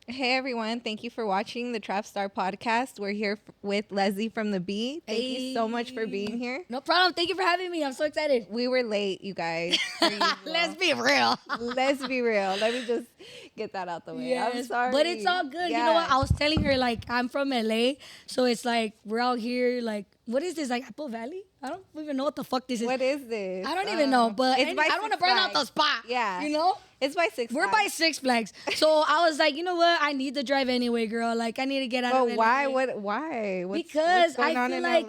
Hey everyone, thank you for watching the Trapstar podcast. We're here with Leslie from the B. Thank you so much for being here. No problem. Thank you for having me. I'm so excited. We were late, you guys. per usual. Let's be real. Let's be real. Let me just get that out the way. I'm sorry. But it's all good. Yeah. You know what? I was telling her, like, I'm from LA. So it's like, we're out here, like, what is this? Like, Apple Valley? I don't even know what the fuck this is. What is this? I don't even know. But it's by I don't want to Six burn out the Flags. spot. Yeah. You know? It's by Six We're Flags. by Six Flags. So I was like, you know what? I need to drive anyway, girl. Like, I need to get out of But LA. why? Why? Because what's going I on feel in like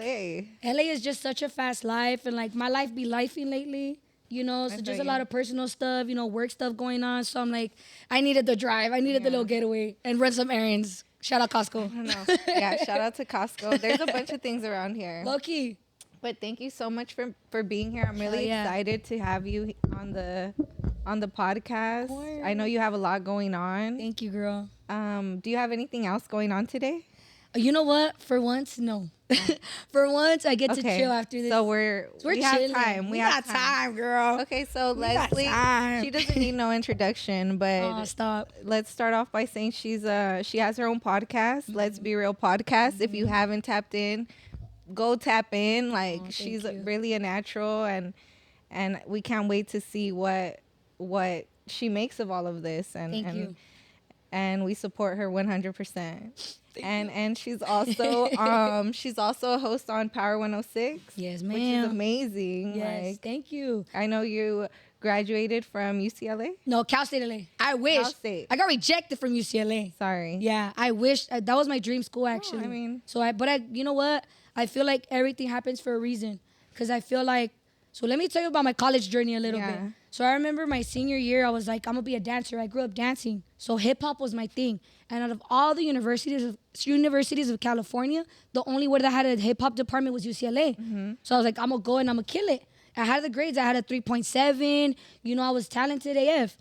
LA? LA is just such a fast life, and like my life be lifing lately, you know. So I just feel a lot you. of personal stuff, you know, work stuff going on. So I'm like, I needed the drive, I needed the little getaway, and run some errands. Shout out Costco. I don't know. Yeah, shout out to Costco. There's a bunch of things around here. Low key. But thank you so much for being here. I'm really yeah. excited to have you on the podcast. course. I know you have a lot going on. Thank you, girl. Do you have anything else going on today? You know what? For once, no. For once, I get to chill after this. So we're we have chilling. time. We got time, girl. Okay, so got Leslie, time. she doesn't need no introduction, but Oh, stop. let's start off by saying she has her own podcast, Let's Be Real podcast. If you haven't tapped in, go tap in. Like thank she's you. really a natural, and we can't wait to see what she makes of all of this. And Thank you. And we support her 100%. And she's also she's also a host on Power 106. Yes, which is ma'am. amazing. Yes, Like, thank you. I know you graduated from UCLA. No, Cal State LA. I wish. Cal State. I got rejected from UCLA. Sorry. Yeah, I wish that was my dream school actually. I mean- you know what? I feel like everything happens for a reason. Cause I feel like, so let me tell you about my college journey a little Yeah. bit. So I remember my senior year, I was like, I'm gonna be a dancer. I grew up dancing, so hip hop was my thing. And out of all the universities of California, the only one that had a hip hop department was UCLA. So I was like, I'm gonna go and I'm gonna kill it. I had the grades. I had a 3.7. You know, I was talented AF.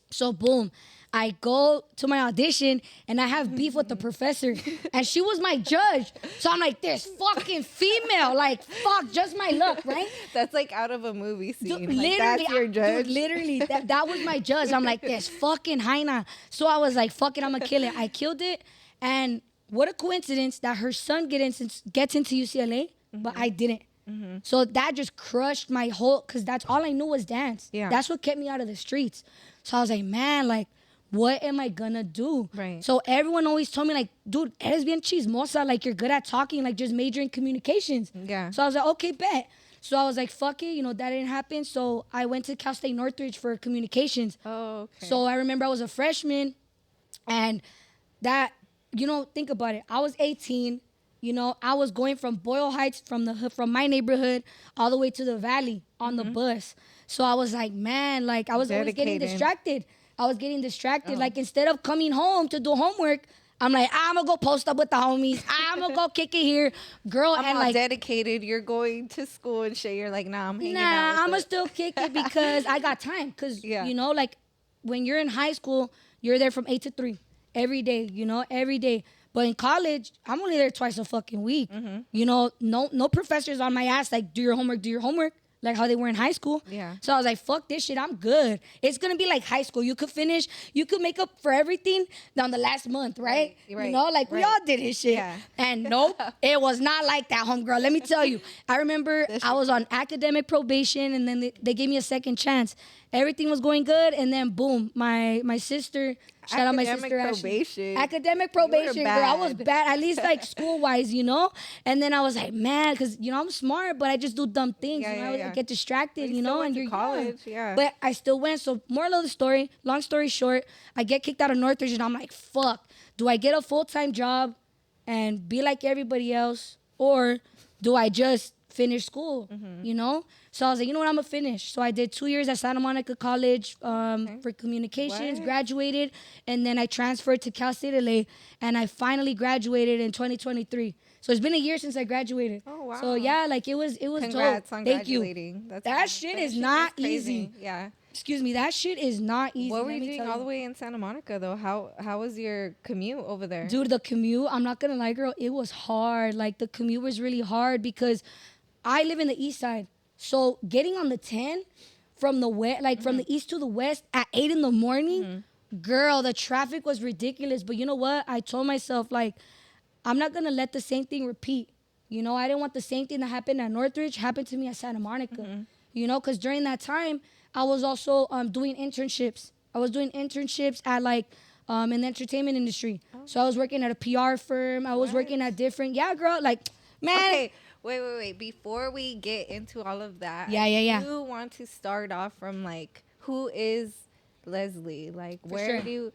So boom, I go to my audition and I have beef with the professor, and she was my judge. So I'm like, this fucking female, like fuck, just my luck, right? That's like out of a movie scene. Dude, Like, literally, that's your judge. Dude, literally, that was my judge. I'm like, this fucking hyena. So I was like, fuck it, I'm gonna kill it. I killed it, and what a coincidence that her son gets into UCLA, but I didn't. So that just crushed my whole, because that's all I knew was dance. Yeah. That's what kept me out of the streets. So I was like, man, like, what am I gonna do? Right. So everyone always told me, like, dude, eres bien chismosa, like, you're good at talking, like, just major in communications. Yeah. So I was like, okay, bet. So I was like, fuck it, you know, that didn't happen. So I went to Cal State Northridge for communications. Oh, okay. So I remember I was a freshman, and that, you know, think about it. I was 18. You know, I was going from Boyle Heights, from my neighborhood, all the way to the valley on the bus. So I was like, man, like, I was always getting Dedicated. distracted. Like, instead of coming home to do homework, I'm like, I'm gonna go post up with the homies. I'm gonna go kick it here, girl. I'm and all like, dedicated. You're going to school and shit. You're like, nah, I'm hanging out. nah, with I'ma the- still kick it because I got time. Cause Yeah. you know, like, when you're in high school, you're there from 8 to 3 every day. You know, every day. But in college, I'm only there twice a fucking week. Mm-hmm. You know, no professors on my ass like, do your homework, like how they were in high school. Yeah. So I was like, fuck this shit, I'm good. It's gonna be like high school. You could make up for everything down the last month, right? Right, You know, like we right. all did this shit. Yeah. And nope, it was not like that, homegirl. Let me tell you. I remember I was on academic probation, and then they gave me a second chance. Everything was going good, and then boom, my sister, shout out my Academic sister Ashley. probation. Academic You were probation, girl. I was bad. bad, at least like school wise, you know. And then I was like, man, because you know I'm smart, but I just do dumb things. Yeah, you know, yeah, I yeah. get distracted, But you you still know. went And to you're college, young. yeah. But I still went. So moral of the story, long story short, I get kicked out of Northridge, and I'm like, fuck. Do I get a full-time job and be like everybody else, or do I just finish school? You know. So I was like, you know what, I'm gonna finish. So I did 2 years at Santa Monica College for communications, What? graduated, and then I transferred to Cal State LA, and I finally graduated in 2023. So it's been a year since I graduated. Oh, wow. So yeah, like it was Congrats dope. on Thank you. graduating. That shit is not crazy. easy. Yeah. Excuse me, that shit is not easy. What were let you me doing tell all the way in Santa Monica though? How was your commute over there? Dude, the commute, I'm not gonna lie, girl, it was hard. Like, the commute was really hard because I live in the east side. So getting on the 10 from the west, like from the east to the west at 8 in the morning, Girl, the traffic was ridiculous. But you know what? I told myself, like, I'm not going to let the same thing repeat. You know, I didn't want the same thing that happened at Northridge happen to me at Santa Monica. You know, because during that time, I was also doing internships. I was doing internships at, like, in the entertainment industry. So I was working at a PR firm. I was working at different, yeah, girl, like, man. Okay, wait. Before we get into all of that, Yeah. I do want to start off from like, who is Leslie? Like, where sure. do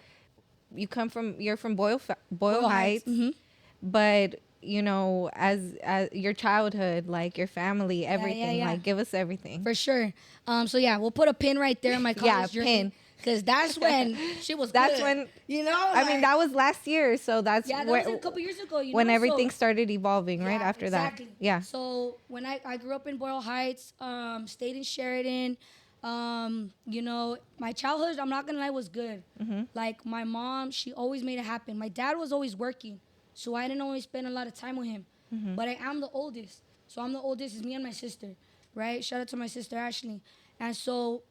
you come from? You're from Boyle Boyle Heights. Heights, but you know, as your childhood, like your family, everything. yeah. Like, give us everything. For sure. So yeah, we'll put a pin right there in my college journey. Pin. Because that's when shit was That's good. when, you know. I mean, that was last year, so that's yeah, that was a couple years ago. You when know? everything So, started evolving, right yeah, after exactly. that. Yeah. So when I grew up in Boyle Heights, stayed in Sheridan. You know, my childhood, I'm not gonna lie, was good. Like my mom, she always made it happen. My dad was always working, so I didn't always spend a lot of time with him. But I am the oldest, so I'm the oldest. It's me and my sister, right? Shout out to my sister Ashley. And so,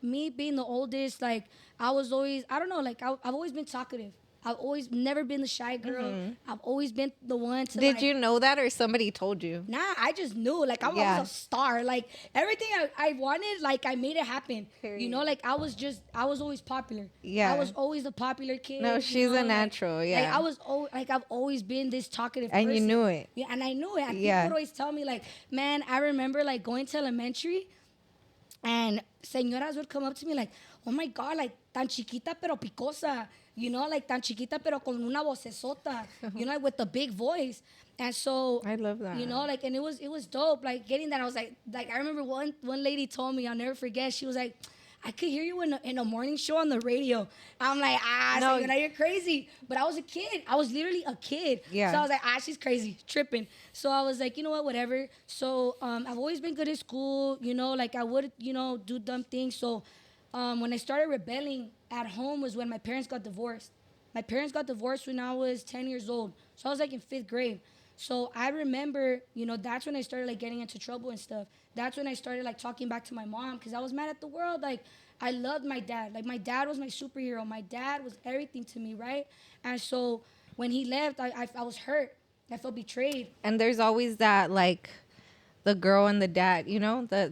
me being the oldest, like I was always, I don't know, like I've always been talkative. I've always never been the shy girl. I've always been the one to. Did like, you know that, or somebody told you? Nah, I just knew. Like I was a star. Like everything I wanted, like I made it happen. Period. You know, like I was always popular. Yeah. I was always the popular kid. No, she's you know, a natural. Like, yeah. I've always been this talkative And person. you knew it. Yeah, and I knew it. And Yeah. people would always tell me like, man, I remember like going to elementary, and señoras would come up to me like, oh my God, like tan chiquita pero picosa. You know, like tan chiquita pero con una vocesota. You know, like, with the big voice. And so I love that. You know, like, and it was dope. Like getting that, I was like I remember one lady told me, I'll never forget. She was like, I could hear you in a morning show on the radio. I'm like, No. so you're crazy. But I was a kid. I was literally a kid. Yeah. So I was like, she's crazy, tripping. So I was like, you know what, whatever. So I've always been good at school. You know, like I would, you know, do dumb things. So when I started rebelling at home was when my parents got divorced. My parents got divorced when I was 10 years old. So I was like in 5th grade. So I remember, you know, that's when I started like getting into trouble and stuff. That's when I started like talking back to my mom because I was mad at the world. Like I loved my dad. Like my dad was my superhero. My dad was everything to me, right? And so when he left, I was hurt. I felt betrayed. And there's always that, like, the girl and the dad, you know, the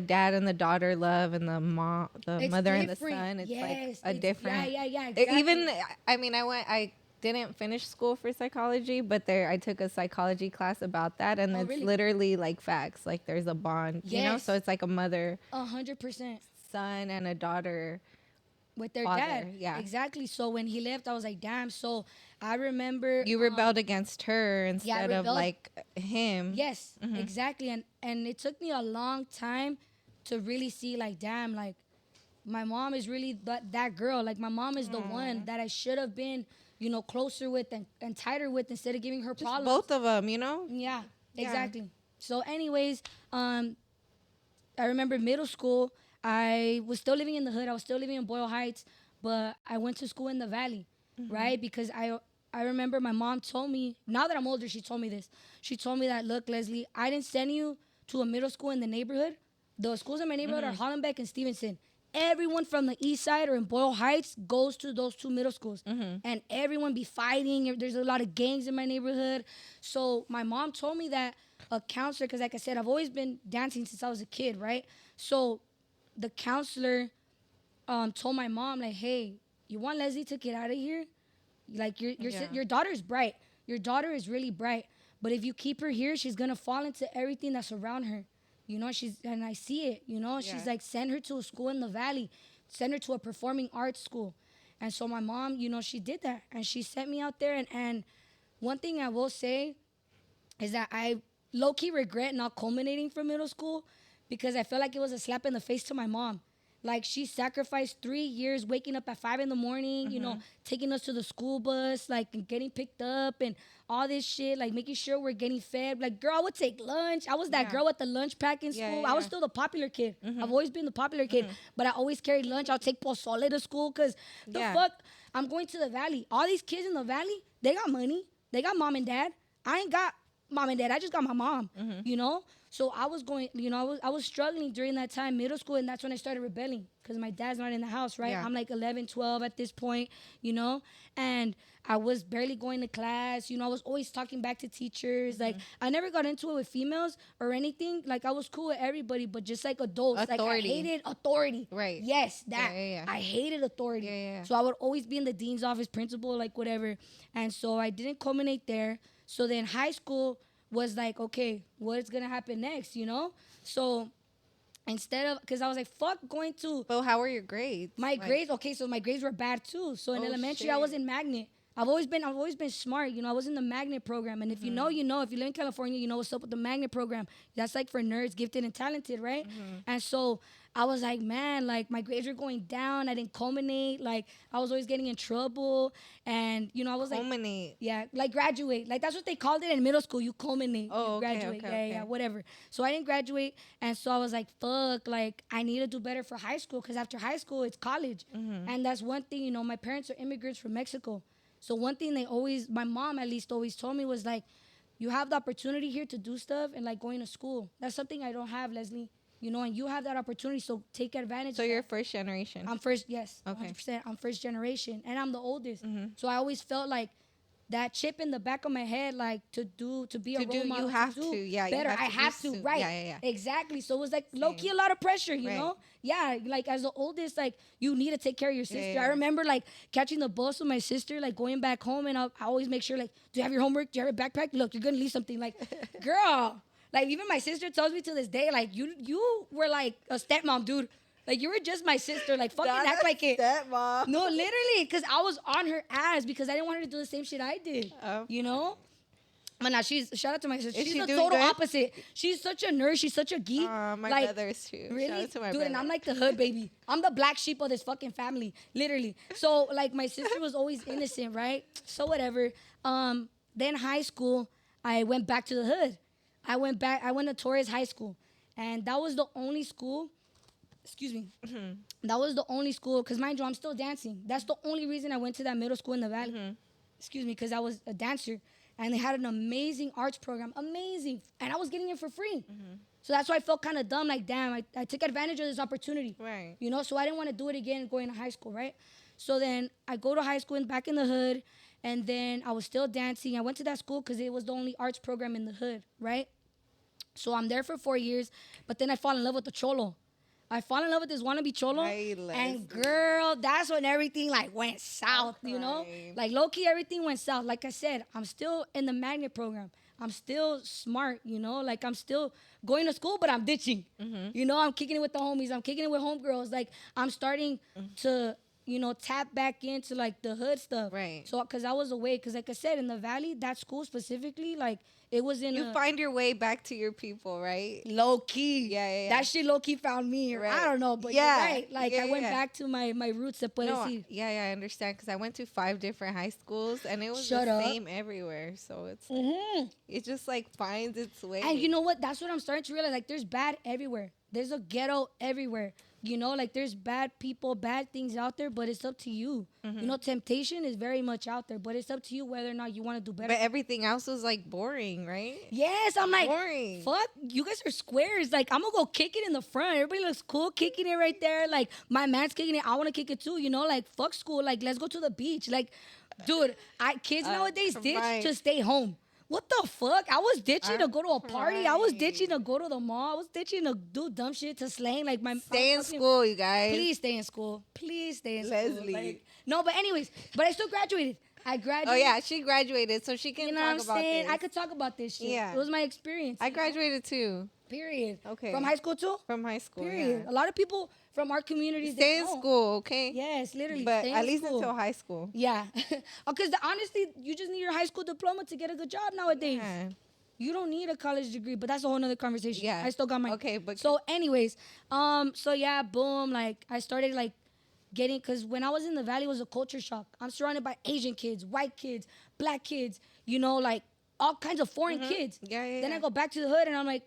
dad and the daughter love, and the mom, the It's mother and the different. son. It's Yes, like a different. Yeah, exactly. Even, I mean, I didn't finish school for psychology, but I took a psychology class about that, and Oh, it's really? literally like facts. Like there's a bond, you know. Yes. So it's like a mother, 100%. son, and a daughter. With their Father, dad. yeah. Exactly. So when he left, I was like, damn. So I remember. You rebelled against her I instead of rebelled. like him. Yes, exactly. And it took me a long time to really see, like, damn, like, my mom is really that girl. Like, my mom is the one that I should have been, you know, closer with and tighter with instead of giving her Just problems. both of them, you know. Yeah, Yeah. exactly. So, anyways, I remember middle school. I was still living in the hood. I was still living in Boyle Heights, but I went to school in the Valley, right? Because I remember my mom told me, now that I'm older, she told me this. She told me that, look, Leslie, I didn't send you to a middle school in the neighborhood. The schools in my neighborhood are Hollenbeck and Stevenson. Everyone from the east side or in Boyle Heights goes to those 2 middle schools. And everyone be fighting. There's a lot of gangs in my neighborhood. So my mom told me that a counselor, because like I said, I've always been dancing since I was a kid, right? So the counselor told my mom, like, hey, you want Leslie to get out of here? Like, your daughter's bright. Your daughter is really bright. But if you keep her here, she's going to fall into everything that's around her. You know, and I see it, you know. She's like, send her to a school in the Valley. Send her to a performing arts school. And so my mom, you know, she did that. And she sent me out there. And one thing I will say is that I low-key regret not culminating from middle school because I felt like it was a slap in the face to my mom. Like, she sacrificed 3 years waking up at 5 in the morning, you know, taking us to the school bus, like, and getting picked up and all this shit, like, making sure we're getting fed. Like, girl, I would take lunch. I was that girl with the lunch pack in school. I was still the popular kid. I've always been the popular kid, but I always carried lunch. I'll take pozole to school because the fuck, I'm going to the Valley. All these kids in the Valley, they got money. They got mom and dad. I ain't got mom and dad. I just got my mom, you know? So I was going, I was struggling during that time, middle school, and that's when I started rebelling because my dad's not in the house, right? Yeah. I'm like 11, 12 at this point, and I was barely going to class. I was always talking back to teachers. Like, I never got into it with females or anything. Like, I was cool with everybody, but just like adults. Authority. Like, I hated authority. Right. Yes, that. Yeah. I hated authority. Yeah. So I would always be in the dean's office, principal, like whatever. And so I didn't culminate there. So then high school was like, okay, what's gonna happen next, So instead of, because I was like, fuck going to But how were your grades? my grades. Okay, so my grades were bad too. So in Oh, elementary, I was in magnet. I've always been smart. I was in the magnet program. And if you know, if you live in California, you know what's up with the magnet program. That's like for nerds, gifted and talented, right? And so I was like, man, like my grades were going down. I didn't culminate. Like I was always getting in trouble. And I was like, Culminate. yeah, like graduate. Like that's what they called it in middle school. You culminate. Oh, you okay, graduate. okay. Yeah, whatever. So I didn't graduate. And so I was like, fuck, like I need to do better for high school. Because after high school, it's college. And that's one thing, my parents are immigrants from Mexico. So one thing my mom at least always told me was like, you have the opportunity here to do stuff and like going to school. That's something I don't have, Leslie. And you have that opportunity, so take advantage. So of you're that. first generation. I'm first, yes, Okay. 100%. I'm first generation, and I'm the oldest. So I always felt like that chip in the back of my head, like to be a role model. You have to. Yeah, you better. have to I have be to. Right. Yeah. Exactly. So it was like low key a lot of pressure, you Right. know. Yeah, like as the oldest, like you need to take care of your sister. Yeah. I remember like catching the bus with my sister, like going back home, and I always make sure like, do you have your homework? Do you have your backpack? Look, you're gonna leave something. Like, girl. Like even my sister tells me to this day, like you were like a stepmom, dude. Like you were just my sister. Like fucking act like it. Stepmom. No, literally, because I was on her ass because I didn't want her to do the same shit I did. But now shout out to my sister. Is She's she the doing total good? opposite. She's such a nerd. She's such a geek. My like, brother is too. Really? Shout out to my Dude, and brother. I'm like the hood baby. I'm the black sheep of this fucking family, literally. So like my sister was always innocent, right? So whatever. Then high school, I went back to the hood. I went to Torres High School, and that was the only school. Excuse me. That was the only school, because mind you, I'm still dancing. That's the only reason I went to that middle school in the Valley. Excuse me, because I was a dancer. And they had an amazing arts program. Amazing. And I was getting it for free. So that's why I felt kind of dumb. Like, damn, I took advantage of this opportunity. Right. So I didn't want to do it again going to high school, right? So then I go to high school and back in the hood. And then I was still dancing. I went to that school because it was the only arts program in the hood, right? So I'm there for 4 years. But then I fall in love with the cholo. I fall in love with this wannabe cholo. Right, Leslie. And girl, that's when everything like went south, Right. Like low-key, everything went south. Like I said, I'm still in the magnet program. I'm still smart, Like I'm still going to school, but I'm ditching. I'm kicking it with the homies. I'm kicking it with homegirls. Like I'm starting to, tap back into like the hood stuff. Right. So, cause I was away. Cause like I said, in the Valley, that school specifically, like it was in You find your way back to your people, right? low key. Yeah. That shit low key found me. Right. I don't know, but Yeah. you're right. Like Yeah, I went yeah. back to my roots. Se puede No, decir. I understand because I went to 5 different high schools and it was Shut the up. same everywhere. So it's like, it just like finds its way. And you know what? That's what I'm starting to realize. Like there's bad everywhere. There's a ghetto everywhere. Like there's bad people, bad things out there, but it's up to you. Temptation is very much out there, but it's up to you whether or not you want to do better. But everything else was like boring, right? Yes, I'm like, Boring. fuck, you guys are squares. Like, I'm gonna go kick it in the front. Everybody looks cool kicking it right there. Like, my man's kicking it. I wanna kick it too, Like, fuck school. Like, let's go to the beach. Like, dude, kids nowadays ditch combined. to stay home. What the fuck? I was ditching to go to a party. I was crying. ditching to go to the mall. I was ditching to do dumb shit to slang. Like, Stay in school, you guys. Please stay in school. Please stay in school. Leslie. Like, no, but anyways, but I still graduated. I graduated. Oh yeah, she graduated, so she can You know talk what I'm about saying? this. I could talk about this shit. Yeah. It was my experience. I graduated too Period. Okay. From high school too? from high school. Period. Yeah. A lot of people from our communities Stay they in don't. school, okay? Yes, literally. But stay at in least school. until high school. Yeah. Because honestly, you just need your high school diploma to get a good job nowadays. Yeah. You don't need a college degree, but that's a whole nother conversation. Yeah. I still got my Okay, but- so anyways, so yeah, boom, like I started like getting, because when I was in the Valley, it was a culture shock. I'm surrounded by Asian kids, white kids, black kids, like all kinds of foreign kids. Yeah, yeah, Then yeah. I go back to the hood and I'm like,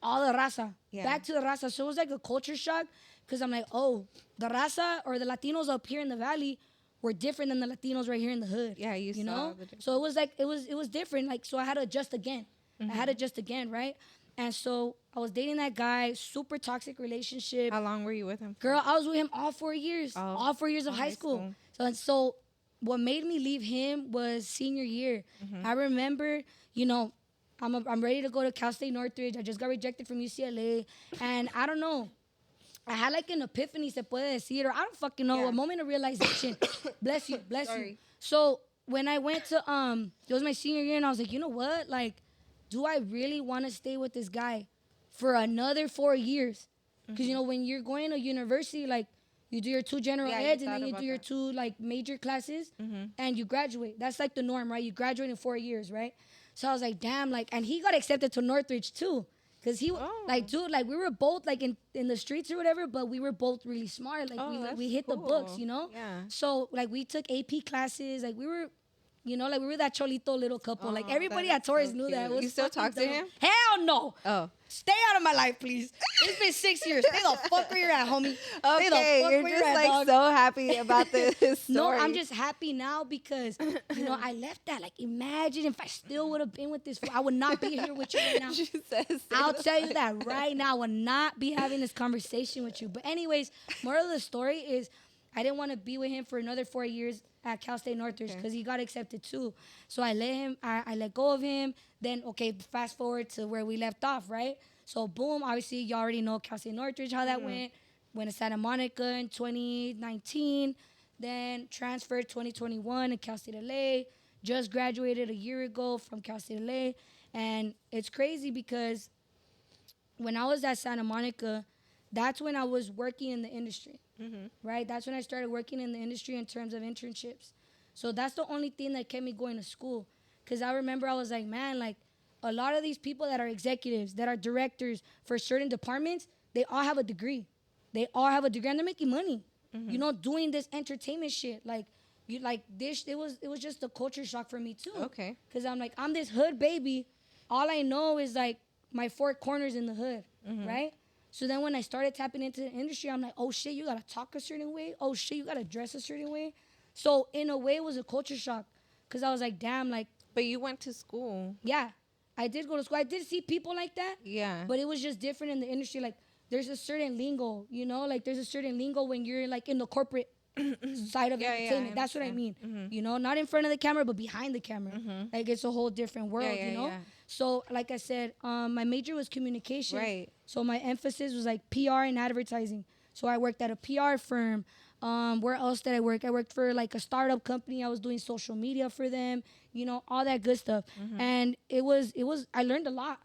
all the raza. Yeah. Back to the raza. So it was like a culture shock because I'm like, oh, the raza or the Latinos up here in the Valley were different than the Latinos right here in the hood. Yeah, you saw know? the difference. So it was like, it was different. Like, so I had to adjust again. I had to adjust again, right? And so I was dating that guy, super toxic relationship. How long were you with him? Girl, I was with him all 4 years, Oh, all 4 years of all high high school. school. So what made me leave him was senior year. Mm-hmm. I remember, you know, I'm ready to go to Cal State Northridge. I just got rejected from UCLA, and I don't know. I had like an epiphany, se puede decir, or I don't fucking know, Yeah. a moment of realization. Bless you, bless you. Sorry. So when I went to it was my senior year, and I was like, you know what, like, do I really want to stay with this guy for another 4 years? Because you know when you're going to university, like you do your 2 general Yeah, you eds and thought then you about do your that. 2 like major classes, Mm-hmm. and you graduate. That's like the norm, right? You graduate in 4 years, right? So I was like, damn, like, and he got accepted to Northridge too. Cause he Oh. like, dude, like we were both like in the streets or whatever, but we were both really smart. Like Oh, we that's hit the books, cool. you know. Yeah. So like we took AP classes. Like we were, you know, like we were that cholito little couple. Like Oh, everybody that at is Taurus so knew that. It cute. was You still fucking talk to dumb. him? Hell no. Oh. Stay out of my life, please. It's been 6 years. Stay the fuck where you're at, homie. Stay the Okay, fuck you're where just at, like dog. so happy about this story. No, I'm just happy now because, you know, I left that. Like, imagine if I still would have been with this fool. I would not be here with you right now. She says, I'll tell you that right now. I would not be having this conversation with you. But anyways, moral of the story is I didn't want to be with him for another 4 years at Cal State Northridge because he got accepted too. So I let go of him. Then, okay, fast forward to where we left off, right? So boom, obviously you already know Cal State Northridge, how that went. Went to Santa Monica in 2019. Then transferred 2021 to Cal State LA. Just graduated a year ago from Cal State LA. And it's crazy because when I was at Santa Monica, that's when I was working in the industry, right? That's when I started working in the industry in terms of internships. So that's the only thing that kept me going to school. Because I remember I was like, man, like a lot of these people that are executives, that are directors for certain departments, they all have a degree. They all have a degree and they're making money, you know, doing this entertainment shit. Like, you like this, it was just a culture shock for me too. Okay. Because I'm like, I'm this hood baby. All I know is like my 4 corners in the hood, right? So then when I started tapping into the industry, I'm like, oh shit, you gotta talk a certain way. Oh shit, you gotta dress a certain way. So in a way, it was a culture shock. Because I was like, damn, like, But you went to school. yeah, I did go to school. I did see people like that. Yeah. But it was just different in the industry. Like, there's a certain lingo, you know? Like, there's a certain lingo when you're, like, in the corporate side of Yeah, yeah, entertainment. I That's what I mean. understand. You know? Not in front of the camera, but behind the camera. Like, it's a whole different world, Yeah, you know? yeah. So, like I said, my major was communication. Right. So, my emphasis was, like, PR and advertising. So, I worked at a PR firm. Where else did I work? I worked for, like, a startup company. I was doing social media for them, you know, all that good stuff. And it was, I learned a lot.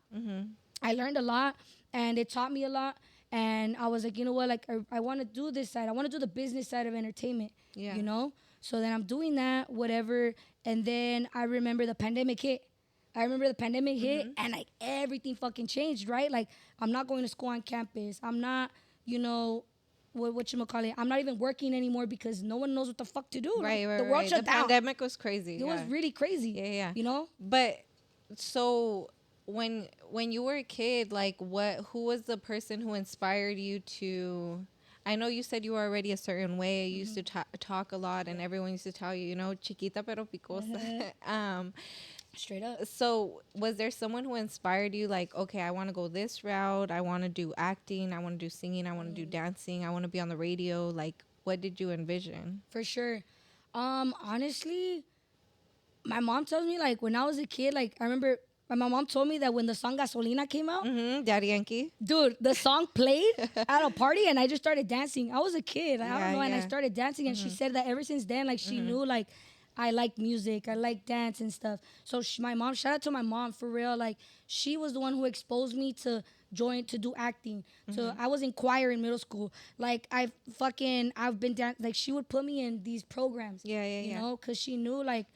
I learned a lot, and it taught me a lot. And I was like, you know what? Like, I want to do this side. I want to do the business side of entertainment. Yeah. You know? So then I'm doing that, whatever. And then I remember the pandemic hit. And like everything fucking changed, right? Like, I'm not going to school on campus. I'm not, you know, whatchamacallit, I'm not even working anymore because no one knows what the fuck to do. Right, Like, right, the world right. shut The down. pandemic was crazy. It was really crazy. Yeah, yeah. You know? But so when you were a kid, like who was the person who inspired you to? I know you said you were already a certain way. You used to talk a lot, and everyone used to tell you, you know, chiquita pero picosa. Straight up. So was there someone who inspired you, like, okay, I want to go this route. I want to do acting. I want to do singing. I want to do dancing. I want to be on the radio. Like, what did you envision? For sure. Honestly, my mom tells me, like, when I was a kid, like, I remember my mom told me that when the song Gasolina came out, Daddy Yankee. dude, the song played at a party and I just started dancing. I was a kid. I Yeah, don't know. And I yeah. started dancing, and she said that ever since then, like, she knew, like, I like music, I like dance and stuff. So my mom, shout out to my mom for real. Like, she was the one who exposed me to do acting. So I was in choir in middle school. Like, I've been like, she would put me in these programs. Yeah, yeah, You yeah. know, because she knew, like,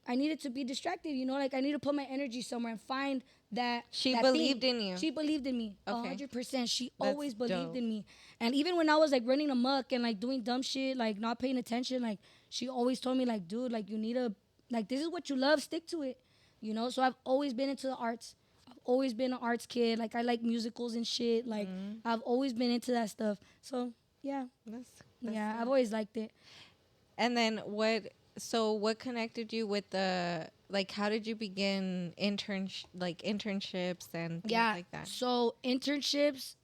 I needed to be distracted, you know, like I need to put my energy somewhere and find that. She that believed thing. in you. She believed in me, Okay. 100%. She That's always believed dope. in me, and even when I was like running amok and like doing dumb shit, like not paying attention, like she always told me, like, dude, like you need to, like, this is what you love, stick to it, you know. So I've always been into the arts. I've always been an arts kid. Like, I like musicals and shit. Like, I've always been into that stuff. So yeah, That's yeah, dope. I've always liked it. And then what? So what connected you with the like? How did you begin internships and things Yeah. like that? So internships,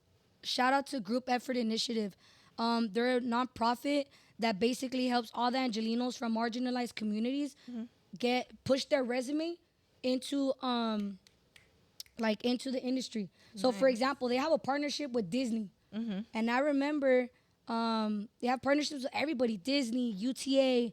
shout out to Group Effort Initiative. They're a nonprofit that basically helps all the Angelinos from marginalized communities get push their resume into into the industry. So for Nice. example, they have a partnership with Disney. And I remember they have partnerships with everybody, Disney, UTA,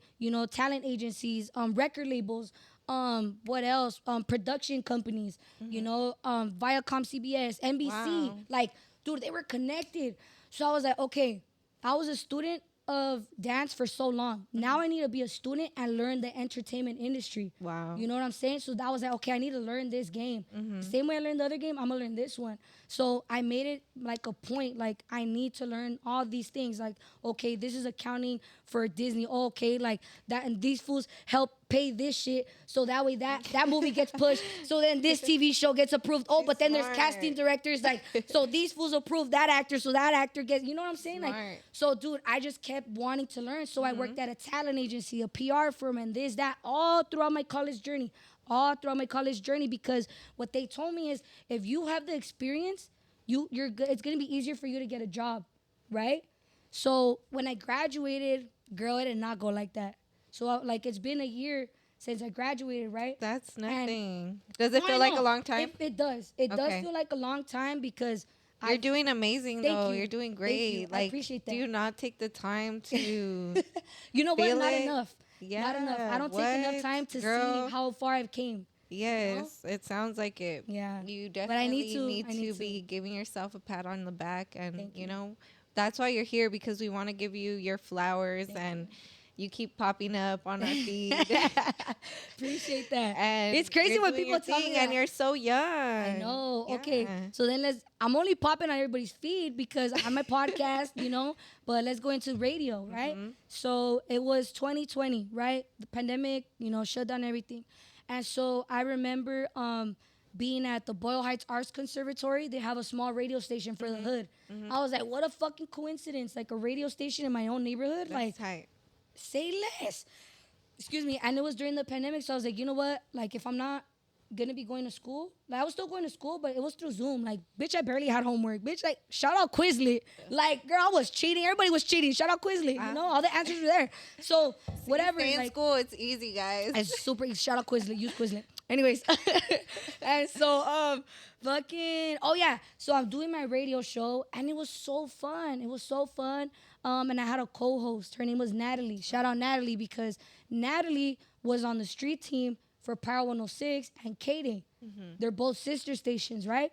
talent agencies, record labels, what else? Production companies, Viacom, CBS, NBC. Wow. Like, dude, they were connected. So I was like, okay, I was a student of dance for so long. Now I need to be a student and learn the entertainment industry. Wow. You know what I'm saying? So that was like, okay, I need to learn this game. Same way I learned the other game, I'm gonna learn this one. So I made it like a point, like I need to learn all these things. Like, okay, this is accounting for Disney. Oh, okay, like that, and these fools help pay this shit, so that way that movie gets pushed. So then this TV show gets approved. Oh, but then there's Smart. casting directors, like, so these fools approve that actor, so that actor gets. You know what I'm saying? Like, Smart. so dude, I just kept wanting to learn. So I worked at a talent agency, a PR firm, and this, that, all throughout my college journey. All throughout my college journey, because what they told me is if you have the experience, you're good. It's gonna be easier for you to get a job, right? So when I graduated, girl, it did not go like that. So like it's been a year since I graduated, right? That's And- nothing. Does it No, feel I like a know. long time? It does. It does Okay. feel like a long time because You're doing amazing Thank though. you. You're doing Thank great. you. I Like, appreciate that. do you not take the time to? you know what? feel Not it? enough. Not enough. I Yeah, don't take enough what? time to Girl. see how far I've came. Yes, it sounds like it. Yeah. You But I definitely need to- need I need to to. be giving yourself a pat on the back, and Thank you you. know, that's why you're here, because we want to give you your flowers, and you keep popping up on our feed. Appreciate that. And It's crazy you're when doing people your tell me thing, that. and you're so young. I know. Okay. Yeah. So then I'm only popping on everybody's feed because I'm a podcast, but let's go into radio, right? So it was 2020, right? The pandemic, shut down everything. And so I remember being at the Boyle Heights Arts Conservatory. They have a small radio station for the hood. I was like, what a fucking coincidence. Like a radio station in my own neighborhood. That's Like, tight. say less. Excuse me. And it was during the pandemic, so I was like, you know what? Like, if I'm not gonna be going to school, like I was still going to school, but it was through Zoom. Like, bitch, I barely had homework. Bitch, like, shout out Quizlet. Like, girl, I was cheating. Everybody was cheating. Shout out Quizlet. All the answers were there. So whatever. Stay in Like, school. It's easy, guys. it's super easy. Shout out Quizlet. Use Quizlet. Anyways, and so fucking oh yeah. So I'm doing my radio show, and it was so fun. It was so fun. And I had a co-host. Her name was Natalie. Shout out Natalie, because Natalie was on the street team for Power 106 and K-Day. They're both sister stations, right?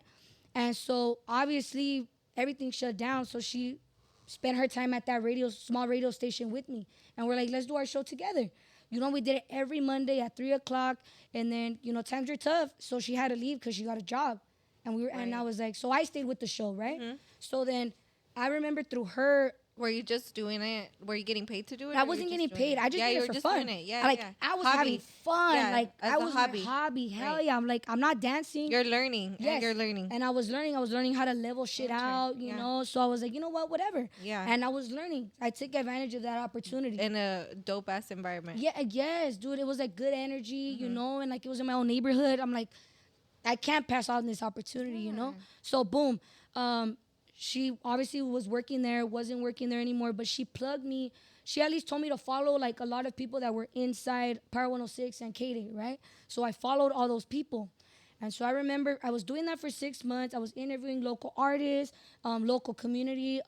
And so obviously everything shut down. So she spent her time at that small radio station with me. And we're like, let's do our show together. We did it every Monday at 3:00. And then, times were tough. So she had to leave because she got a job. And I was like, so I stayed with the show, right? So then I remember through her, Were you just doing it? Were you getting paid to do it? I or you wasn't were getting just doing paid. it? I just yeah, did you it were for just fun. doing it. Yeah, Like, yeah. I was Hobby. having fun. Yeah, Like, as I a was hobby. my hobby. Hell Right. yeah. I'm like, I'm not dancing. You're learning. Yes. And you're learning. And I was learning how to level shit Enter, out, yeah. So I was like, you know what, whatever. Yeah. And I was learning. I took advantage of that opportunity. In a dope ass environment. Yeah, yes, dude. It was like good energy, Mm-hmm. and like it was in my own neighborhood. I'm like, I can't pass on this opportunity, So boom. She obviously was working there, wasn't working there anymore, but she plugged me. She at least told me to follow like a lot of people that were inside Power 106 and K-Day, right? So I followed all those people. And so I remember I was doing that for 6 months. I was interviewing local artists, local community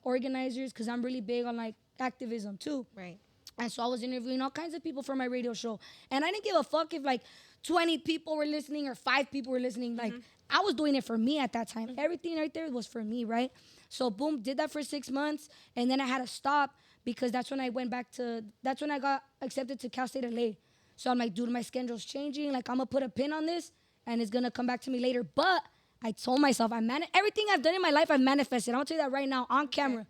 organizers, because I'm really big on like activism too. Right. And so I was interviewing all kinds of people for my radio show. And I didn't give a fuck if like 20 people were listening or 5 people were listening. Like, I was doing it for me at that time. Everything right there was for me, right? So boom, did that for 6 months. And then I had to stop because that's when I got accepted to Cal State LA. So I'm like, dude, my schedule's changing. Like, I'm going to put a pin on this and it's going to come back to me later. But I told myself, everything I've done in my life, I've manifested. I'll tell you that right now on camera.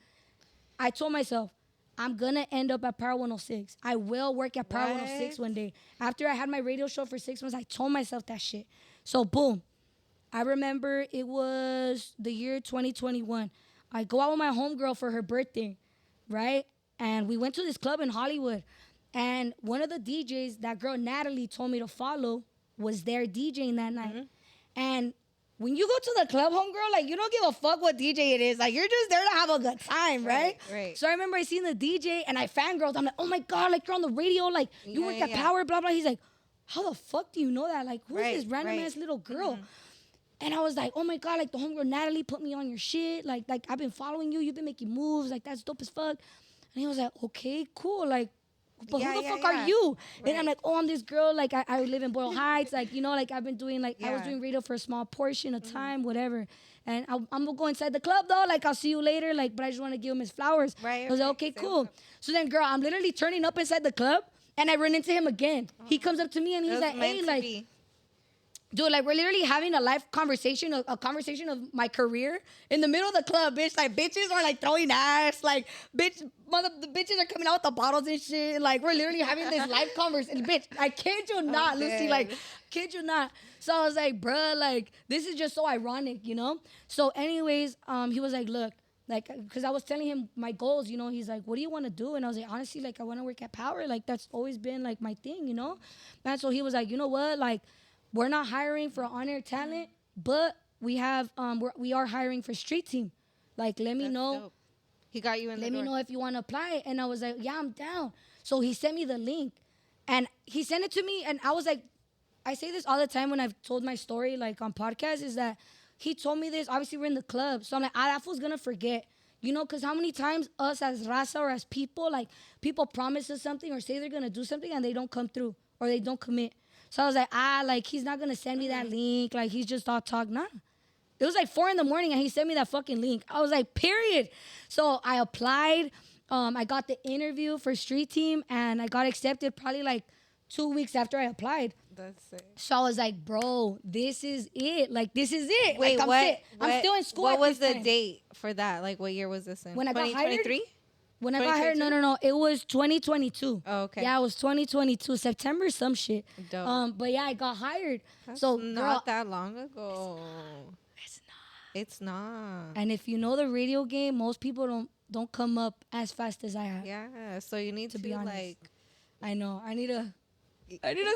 I told myself, I'm going to end up at Power 106. I will work at Power 106 one day. After I had my radio show for 6 months, I told myself that shit. So, boom. I remember it was the year 2021. I go out with my homegirl for her birthday, right? And we went to this club in Hollywood. And one of the DJs, that girl Natalie told me to follow, was there DJing that night. And when you go to the club, homegirl, like you don't give a fuck what DJ it is. Like you're just there to have a good time, right? Right. So I remember I seen the DJ and I fangirled. I'm like, oh my God, like you're on the radio, like you work at Power, blah, blah. He's like, how the fuck do you know that? Like, who's this random ass little girl? And I was like, oh my God, like the homegirl Natalie put me on your shit. Like I've been following you. You've been making moves. Like that's dope as fuck. And he was like, okay, cool. Like, but who the fuck are you? And I'm like, oh, I'm this girl. Like I live in Boyle Heights. Like, you know, like I've been doing like, I was doing radio for a small portion of time, whatever. And I'm gonna go inside the club though. Like I'll see you later. Like, but I just want to give him his flowers. Right. I was like, okay, cool. So then, girl, I'm literally turning up inside the club and I run into him again. He comes up to me and he's like, hey, like, dude, like we're literally having a live conversation, a conversation of my career in the middle of the club, bitch. Like bitches are like throwing ass, like the bitches are coming out with the bottles and shit. Like we're literally having this live conversation, bitch. I kid you not, Lucy. Like, kid you not. So I was like, bruh, like this is just so ironic, you know. So, anyways, he was like, look. Like, because I was telling him my goals, you know, he's like, what do you want to do? And I was like, honestly, like, I want to work at Power. Like, that's always been, like, my thing, you know? And so he was like, you know what? Like, we're not hiring for on-air talent, but we have, we are hiring for street team. Like, let me know. Dope. He got you in the door. Let me know if you want to apply. And I was like, yeah, I'm down. So he sent me the link. And he sent it to me. And I was like, I say this all the time when I've told my story, like, on podcasts, is that he told me this. Obviously, we're in the club. So I'm like, that fool's going to forget. You know, because how many times us as raza or as people, like, people promise us something or say they're going to do something and they don't come through or they don't commit. So I was like, like, he's not going to send me that link. Like, he's just all talk. Nah. It was like 4 a.m. and he sent me that fucking link. I was like, period. So I applied. I got the interview for Street Team and I got accepted probably like 2 weeks after I applied. That's it. So I was like, bro, this is it. Like, this is it. Wait, like, I'm still in school. What was the date for that? Like, what year was this in? When I got hired? 2023? When I got hired, no. It was 2022. Oh, okay. Yeah, it was 2022, September, some shit. Dope. But yeah, I got hired. That's so not that long ago. It's not. It's not. And if you know the radio game, most people don't come up as fast as I have. Yeah. So you need to be honest. like. I know. I need to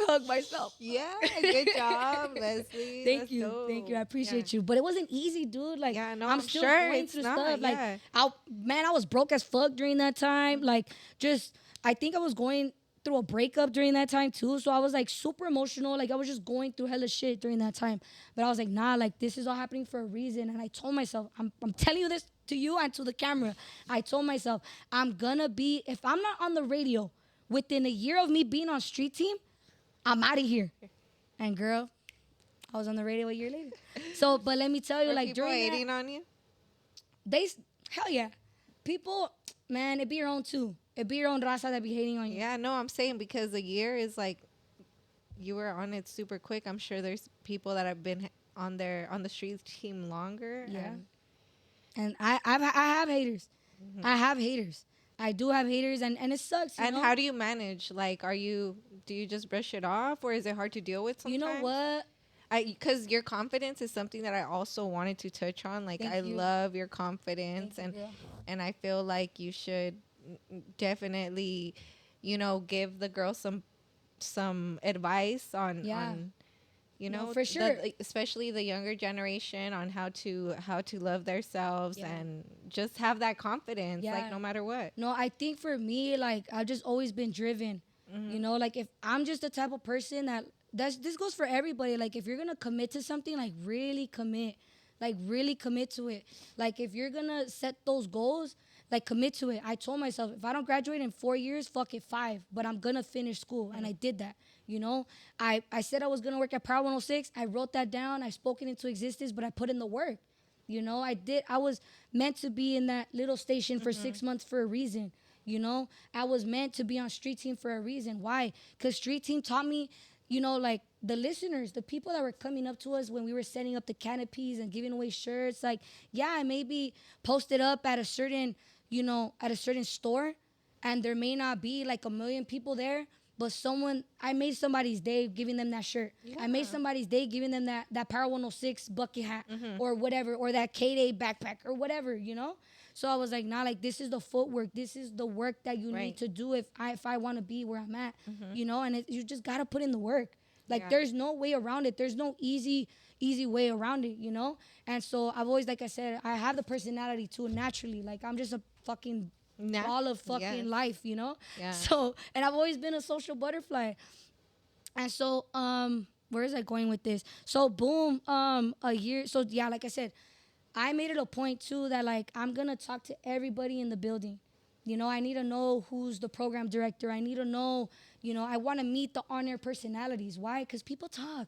hug myself. Yeah. Good job, Leslie. Thank you. I appreciate you. But it wasn't easy, dude. Like, yeah, no, I'm still sure going it's through not, stuff. yeah. Like, I was broke as fuck during that time. Like, I think I was going through a breakup during that time too. So I was like super emotional. Like, I was just going through hella shit during that time. But I was like, nah, like, this is all happening for a reason. And I told myself, I'm telling you this to you and to the camera. I told myself, I'm gonna be, if I'm not on the radio within a year of me being on Street Team, I'm out of here. And girl, I was on the radio a year later. So, but let me tell you, like, people during hating that, on you? hell yeah. People, man, it be your own too. It be your own raza that be hating on you. Yeah, no, I'm saying because a year is like, you were on it super quick. I'm sure there's people that have been on the street team longer. Yeah. And I have haters. I have haters. I do have haters, and it sucks. And how do you manage? Like, do you just brush it off, or is it hard to deal with sometimes? You know what? Because your confidence is something that I also wanted to touch on. Like, I love your confidence, and I feel like you should definitely, give the girls some advice on you know, for sure, especially the younger generation, on how to love themselves and just have that confidence, like, no matter what. No, I think for me, like, I've just always been driven. You know, like, if I'm just the type of person this goes for everybody. Like, if you're gonna commit to something, like, really commit. Like, really commit to it. Like, if you're gonna set those goals, like, commit to it. I told myself, if I don't graduate in 4 years, fuck it, 5. But I'm gonna finish school, and I did that. You know, I said I was gonna work at Power 106. I wrote that down. I spoke it into existence, but I put in the work. You know, I did. I was meant to be in that little station for 6 months for a reason. You know, I was meant to be on Street Team for a reason. Why? Because Street Team taught me, you know, like, the listeners, the people that were coming up to us when we were setting up the canopies and giving away shirts. Like, yeah, I may be posted up at a certain store, and there may not be like 1 million people there, but I made somebody's day giving them that shirt. Yeah. I made somebody's day giving them that Power 106 bucket hat or whatever, or that K-Day backpack or whatever, you know? So I was like, nah, like this is the footwork. This is the work that you Right. need to do if I want to be where I'm at, you know. And you just gotta put in the work. Like Yeah. there's no way around it. There's no easy way around it, you know. And so I've always, like I said, I have the personality too naturally. Like I'm just a fucking ball of fucking Yes. life, you know. Yeah. So and I've always been a social butterfly. And so, where is I going with this? So, boom, a year. So, yeah, like I said, I made it a point too that like I'm gonna talk to everybody in the building. You know, I need to know who's the program director. I need to know, you know, I want to meet the on-air personalities. Why? Because people talk.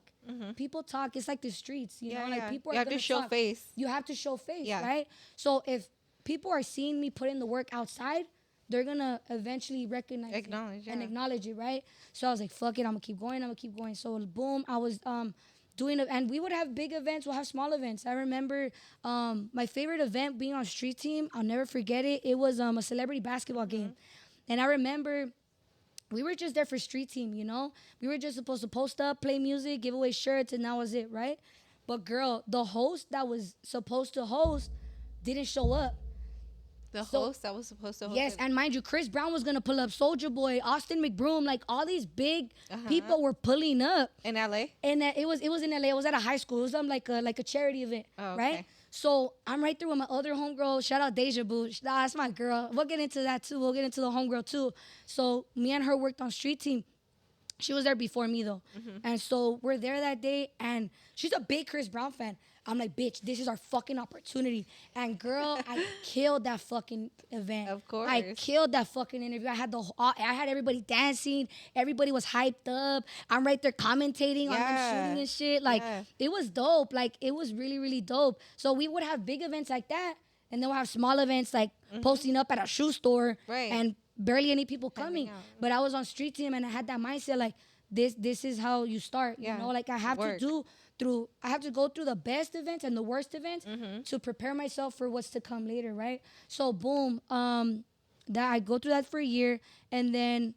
People talk. It's like the streets, you Yeah, know, like yeah. people You are have to gonna show talk. face. You have to show face, Yeah. right? So if people are seeing me put in the work outside, they're gonna eventually recognize Acknowledge, it and yeah. acknowledge it, right? So I was like, fuck it, I'm gonna keep going, I'm gonna keep going. So boom, I was doing it, and we would have big events, we'll have small events. I remember my favorite event being on street team, I'll never forget it. It was a celebrity basketball game. And I remember we were just there for street team, you know? We were just supposed to post up, play music, give away shirts, and that was it, right? But girl, the host that was supposed to host didn't show up. The So- host that was supposed to host Yes, it. and mind you, Chris Brown was gonna pull up, Soldier Boy, Austin McBroom, like all these big people were pulling up. in LA. And it was in LA. It was at a high school. It was like a charity event, Oh, right? okay. So I'm right there with my other homegirl. Shout out Deja Boo. Nah, that's my girl. We'll get into that too. We'll get into the homegirl too. So me and her worked on street team. She was there before me though. And so we're there that day, and she's a big Chris Brown fan. I'm like, bitch, this is our fucking opportunity. And girl, I killed that fucking event. Of course. I killed that fucking interview. I had everybody dancing. Everybody was hyped up. I'm right there commentating on them Yeah. shooting and shit. Like Yeah. it was dope. Like it was really, really dope. So we would have big events like that, and then we'll have small events like posting up at a shoe store, Right. and barely any people coming. out. But I was on street team, and I had that mindset like this is how you start. Yeah. You know, like I have Work. I have to go through the best events and the worst events to prepare myself for what's to come later, right? So boom, that I go through that for a year, and then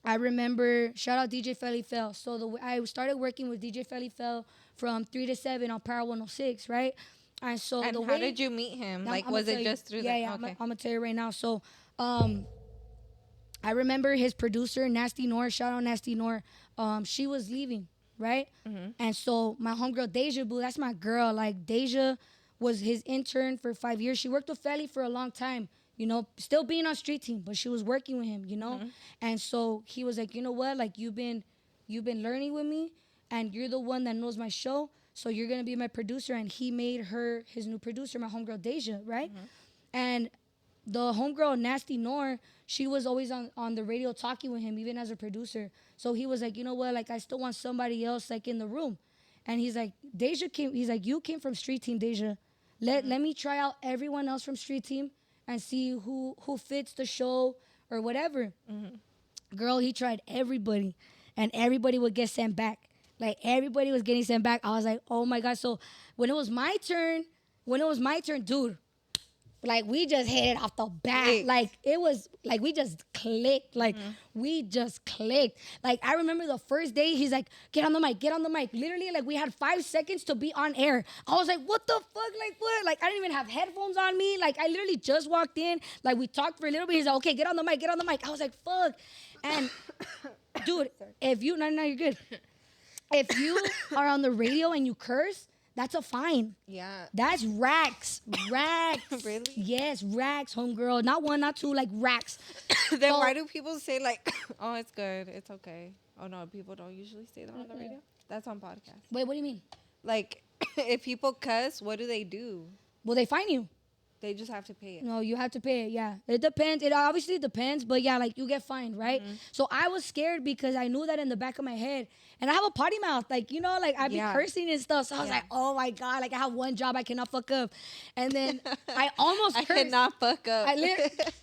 I remember, shout out DJ Felly Fell. So I started working with DJ Felly Fell from 3 to 7 on Power 106, right? And so And the how way did you meet him? I'm- Like, I'ma was tell it you. just through Yeah, the... yeah. Okay. I'm gonna tell you right now. So, I remember his producer, Nasty Nor. Shout out Nasty Nor. She was leaving, right? And so my homegirl Deja Boo, that's my girl. Like Deja was his intern for 5 years. She worked with Felly for a long time. You know, still being on street team, but she was working with him. You know, and so he was like, you know what? Like you've been learning with me, and you're the one that knows my show. So you're gonna be my producer. And he made her his new producer, my homegirl Deja, right? And the homegirl Nasty Nor, she was always on the radio talking with him, even as a producer. So he was like, you know what? Like I still want somebody else like in the room. And he's like, Deja came. He's like, you came from street team, Deja. Let me try out everyone else from street team and see who fits the show or whatever. Girl, he tried everybody, and everybody would get sent back. Like everybody was getting sent back. I was like, oh my god. So when it was my turn, dude, like we just hit it off the bat. Clicked. Like it was like we just clicked. Like we just clicked. Like I remember the first day, he's like, get on the mic, get on the mic. Literally, like we had 5 seconds to be on air. I was like, what the fuck? Like what? Like I didn't even have headphones on me. Like I literally just walked in. Like we talked for a little bit. He's like, okay, get on the mic, get on the mic. I was like, fuck. And dude, if you no, you're good. If you are on the radio and you curse, that's a fine. Yeah. That's racks. Racks. Really? Yes, racks, homegirl. Not one, not two, like racks. Then So- why do people say like, oh, it's good, it's okay? Oh no, people don't usually say that on the radio. That's on podcast. Wait, what do you mean? Like, if people cuss, what do they do? Well, they fine you. They just have to pay it. No, you have to pay it. Yeah, it depends. It obviously depends, but yeah, like you get fined, right? So I was scared because I knew that in the back of my head, and I have a potty mouth, like you know, like I be Yeah. cursing and stuff. So I was Yeah. like, oh my god, like I have one job, I cannot fuck up, and then I almost I cursed. cannot fuck up.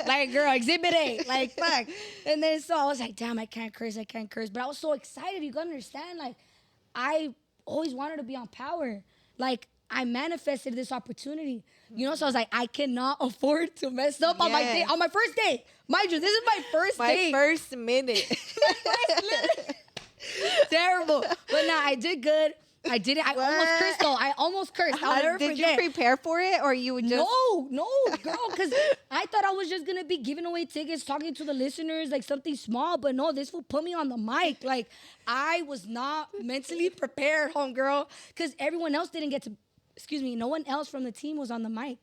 Like girl, exhibit A, like fuck. And then so I was like, damn, I can't curse. But I was so excited. You gotta understand, like I always wanted to be on Power. Like I manifested this opportunity, you know. So I was like, I cannot afford to mess up on my day, Yes. on my first day. Mind you, this is my first My day. first minute. Terrible. But nah, I did good. I didn't. I almost What? cursed though. I almost cursed. I'll never Did forget. you prepare for it, or you would just? No, girl, because I thought I was just gonna be giving away tickets, talking to the listeners, like something small. But no, this fool put me on the mic. Like I was not mentally prepared, homegirl, because everyone else didn't get to. Excuse me, no one else from the team was on the mic.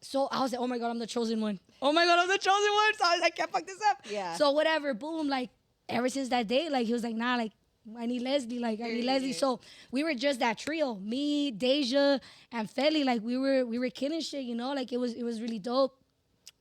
So I was like, oh my God, I'm the chosen one. Oh my God, I'm the chosen one. So I was like, I can't fuck this up. Yeah. So whatever, boom. Like ever since that day, like he was like, nah, like I need Leslie, like I need Leslie. Period. So we were just that trio, me, Deja, and Feli. Like we were killing shit, you know. Like it was really dope.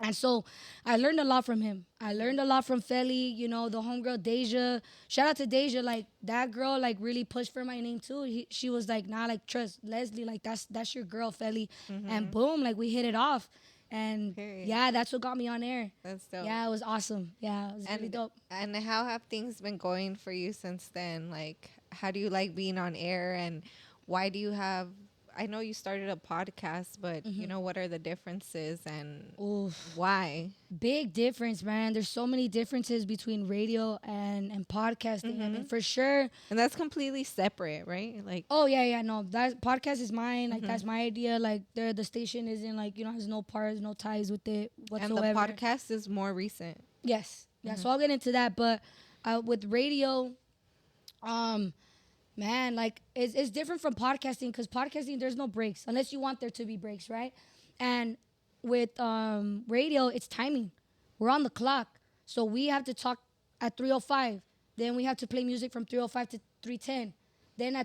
And so I learned a lot from him. I learned a lot from Feli, you know, the homegirl Deja. Shout out to Deja, like that girl, like really pushed for my name too. She was like, nah, like trust Leslie, like that's your girl, Feli. And boom, like we hit it off. And Period. yeah, that's what got me on air. That's dope. Yeah, it was awesome. Yeah, it was really dope. And how have things been going for you since then? Like, how do you like being on air, and why do you have? I know you started a podcast, but you know, what are the differences and Oof. why? Big difference, man. There's so many differences between radio and podcasting. I mean, for sure. And that's completely separate, right? Like, Oh yeah, no. That podcast is mine. Like that's my idea. Like the station isn't like, you know, has no parts, no ties with it and whatsoever. the podcast is more recent. Yes. Yeah. So I'll get into that. But with radio, man, like it's different from podcasting, because podcasting there's no breaks unless you want there to be breaks, right? And with radio, it's timing. We're on the clock, so we have to talk at 3:05. Then we have to play music from 3:05 to 3:10. Then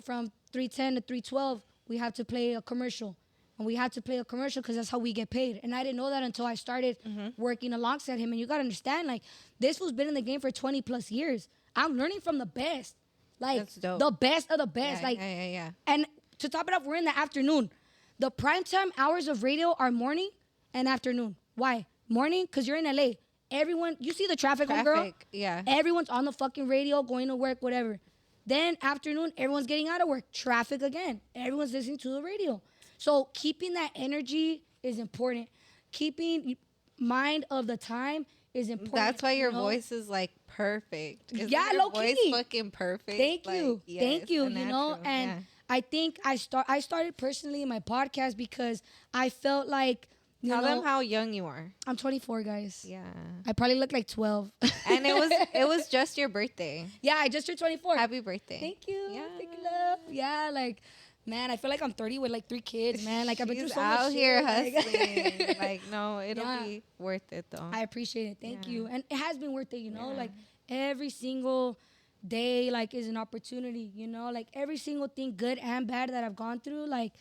from 3:10 to 3:12, we have to play a commercial. And we had to play a commercial because that's how we get paid. And I didn't know that until I started working alongside him. And you gotta understand, like, this fool's been in the game for 20 plus years. I'm learning from the best. Like, That's dope. the best of the best. Yeah, like, yeah. And to top it off, we're in the afternoon. The primetime hours of radio are morning and afternoon. Why? Morning, because you're in LA. Everyone, you see the traffic, girl? Traffic, yeah. Everyone's on the fucking radio, going to work, whatever. Then afternoon, everyone's getting out of work. Traffic again. Everyone's listening to the radio. So keeping that energy is important. Keeping mind of the time is important. That's why your you know? voice is like perfect. Isn't Yeah, your low voice key. fucking perfect. Thank Like, you. yes, Thank you. a You know, natural, and yeah. I think I started personally my podcast because I felt like, you Tell know, them how young you are. I'm 24, guys. Yeah. I probably look like 12. And it was just your birthday. Yeah, I just turned 24. Happy birthday. Thank you. Yeah. Thank you, love. Yeah, like, man, I feel like I'm 30 with like 3 kids, man. Like, I've been through She's so much out here shit. hustling. Like, no, it'll Yeah. be worth it though. I appreciate it. Thank Yeah. you. And it has been worth it, you know? Yeah. Like, every single day, like, is an opportunity, you know? Like, every single thing, good and bad, that I've gone through, like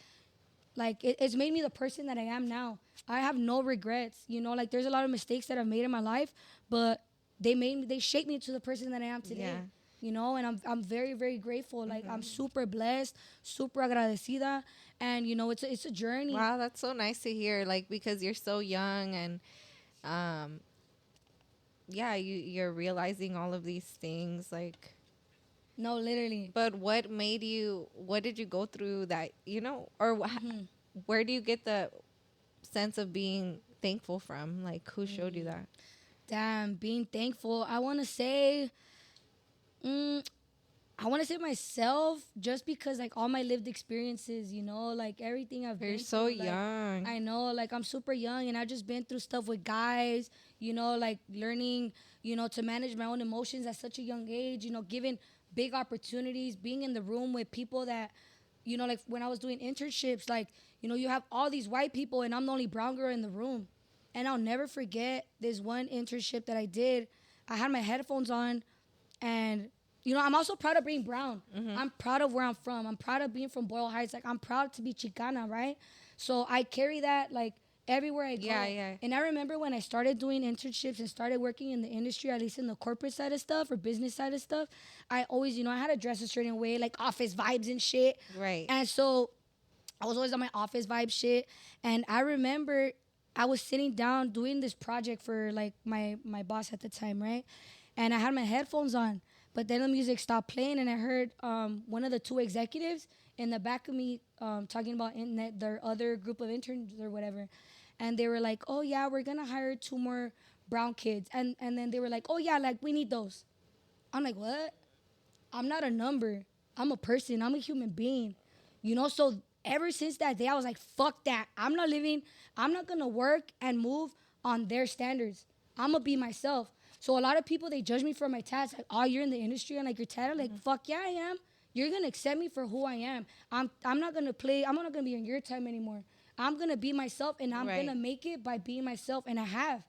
it's made me the person that I am now. I have no regrets, you know? Like, there's a lot of mistakes that I've made in my life, but they shaped me into the person that I am today. Yeah. You know, and I'm very, very grateful. Like, I'm super blessed, super agradecida, and you know, it's a journey. Wow, that's so nice to hear. Like, because you're so young, and yeah, you're realizing all of these things. Like, No, literally. but what did you go through that, you know, or where do you get the sense of being thankful from? Like, who showed you that? Damn, being thankful. I want to say myself, just because, like, all my lived experiences, you know, like everything I've been You're so through, like, young. I know, like, I'm super young, and I've just been through stuff with guys, you know, like learning, you know, to manage my own emotions at such a young age, you know, given big opportunities, being in the room with people that, you know, like when I was doing internships, like, you know, you have all these white people and I'm the only brown girl in the room. And I'll never forget this one internship that I did. I had my headphones on, and, you know, I'm also proud of being brown. I'm proud of where I'm from. I'm proud of being from Boyle Heights. Like, I'm proud to be Chicana, right? So I carry that, like, everywhere I go. Yeah. And I remember when I started doing internships and started working in the industry, at least in the corporate side of stuff or business side of stuff, I always, you know, I had to dress a certain way, like office vibes and shit. Right. And so I was always on my office vibe shit. And I remember I was sitting down doing this project for, like, my boss at the time, right? And I had my headphones on, but then the music stopped playing, and I heard one of the 2 executives in the back of me talking about their other group of interns or whatever. And they were like, oh, yeah, we're going to hire 2 more brown kids. And then they were like, oh, yeah, like, we need those. I'm like, what? I'm not a number. I'm a person. I'm a human being. You know, so ever since that day, I was like, fuck that. I'm not living, I'm not gonna work and move on their standards. I'm gonna be myself. So a lot of people, they judge me for my tats. Like, oh, you're in the industry and like you're tatted. Like, fuck yeah, I am. You're gonna accept me for who I am. I'm not gonna play, I'm not gonna be on your time anymore. I'm gonna be myself and I'm Right. gonna make it by being myself, and I have.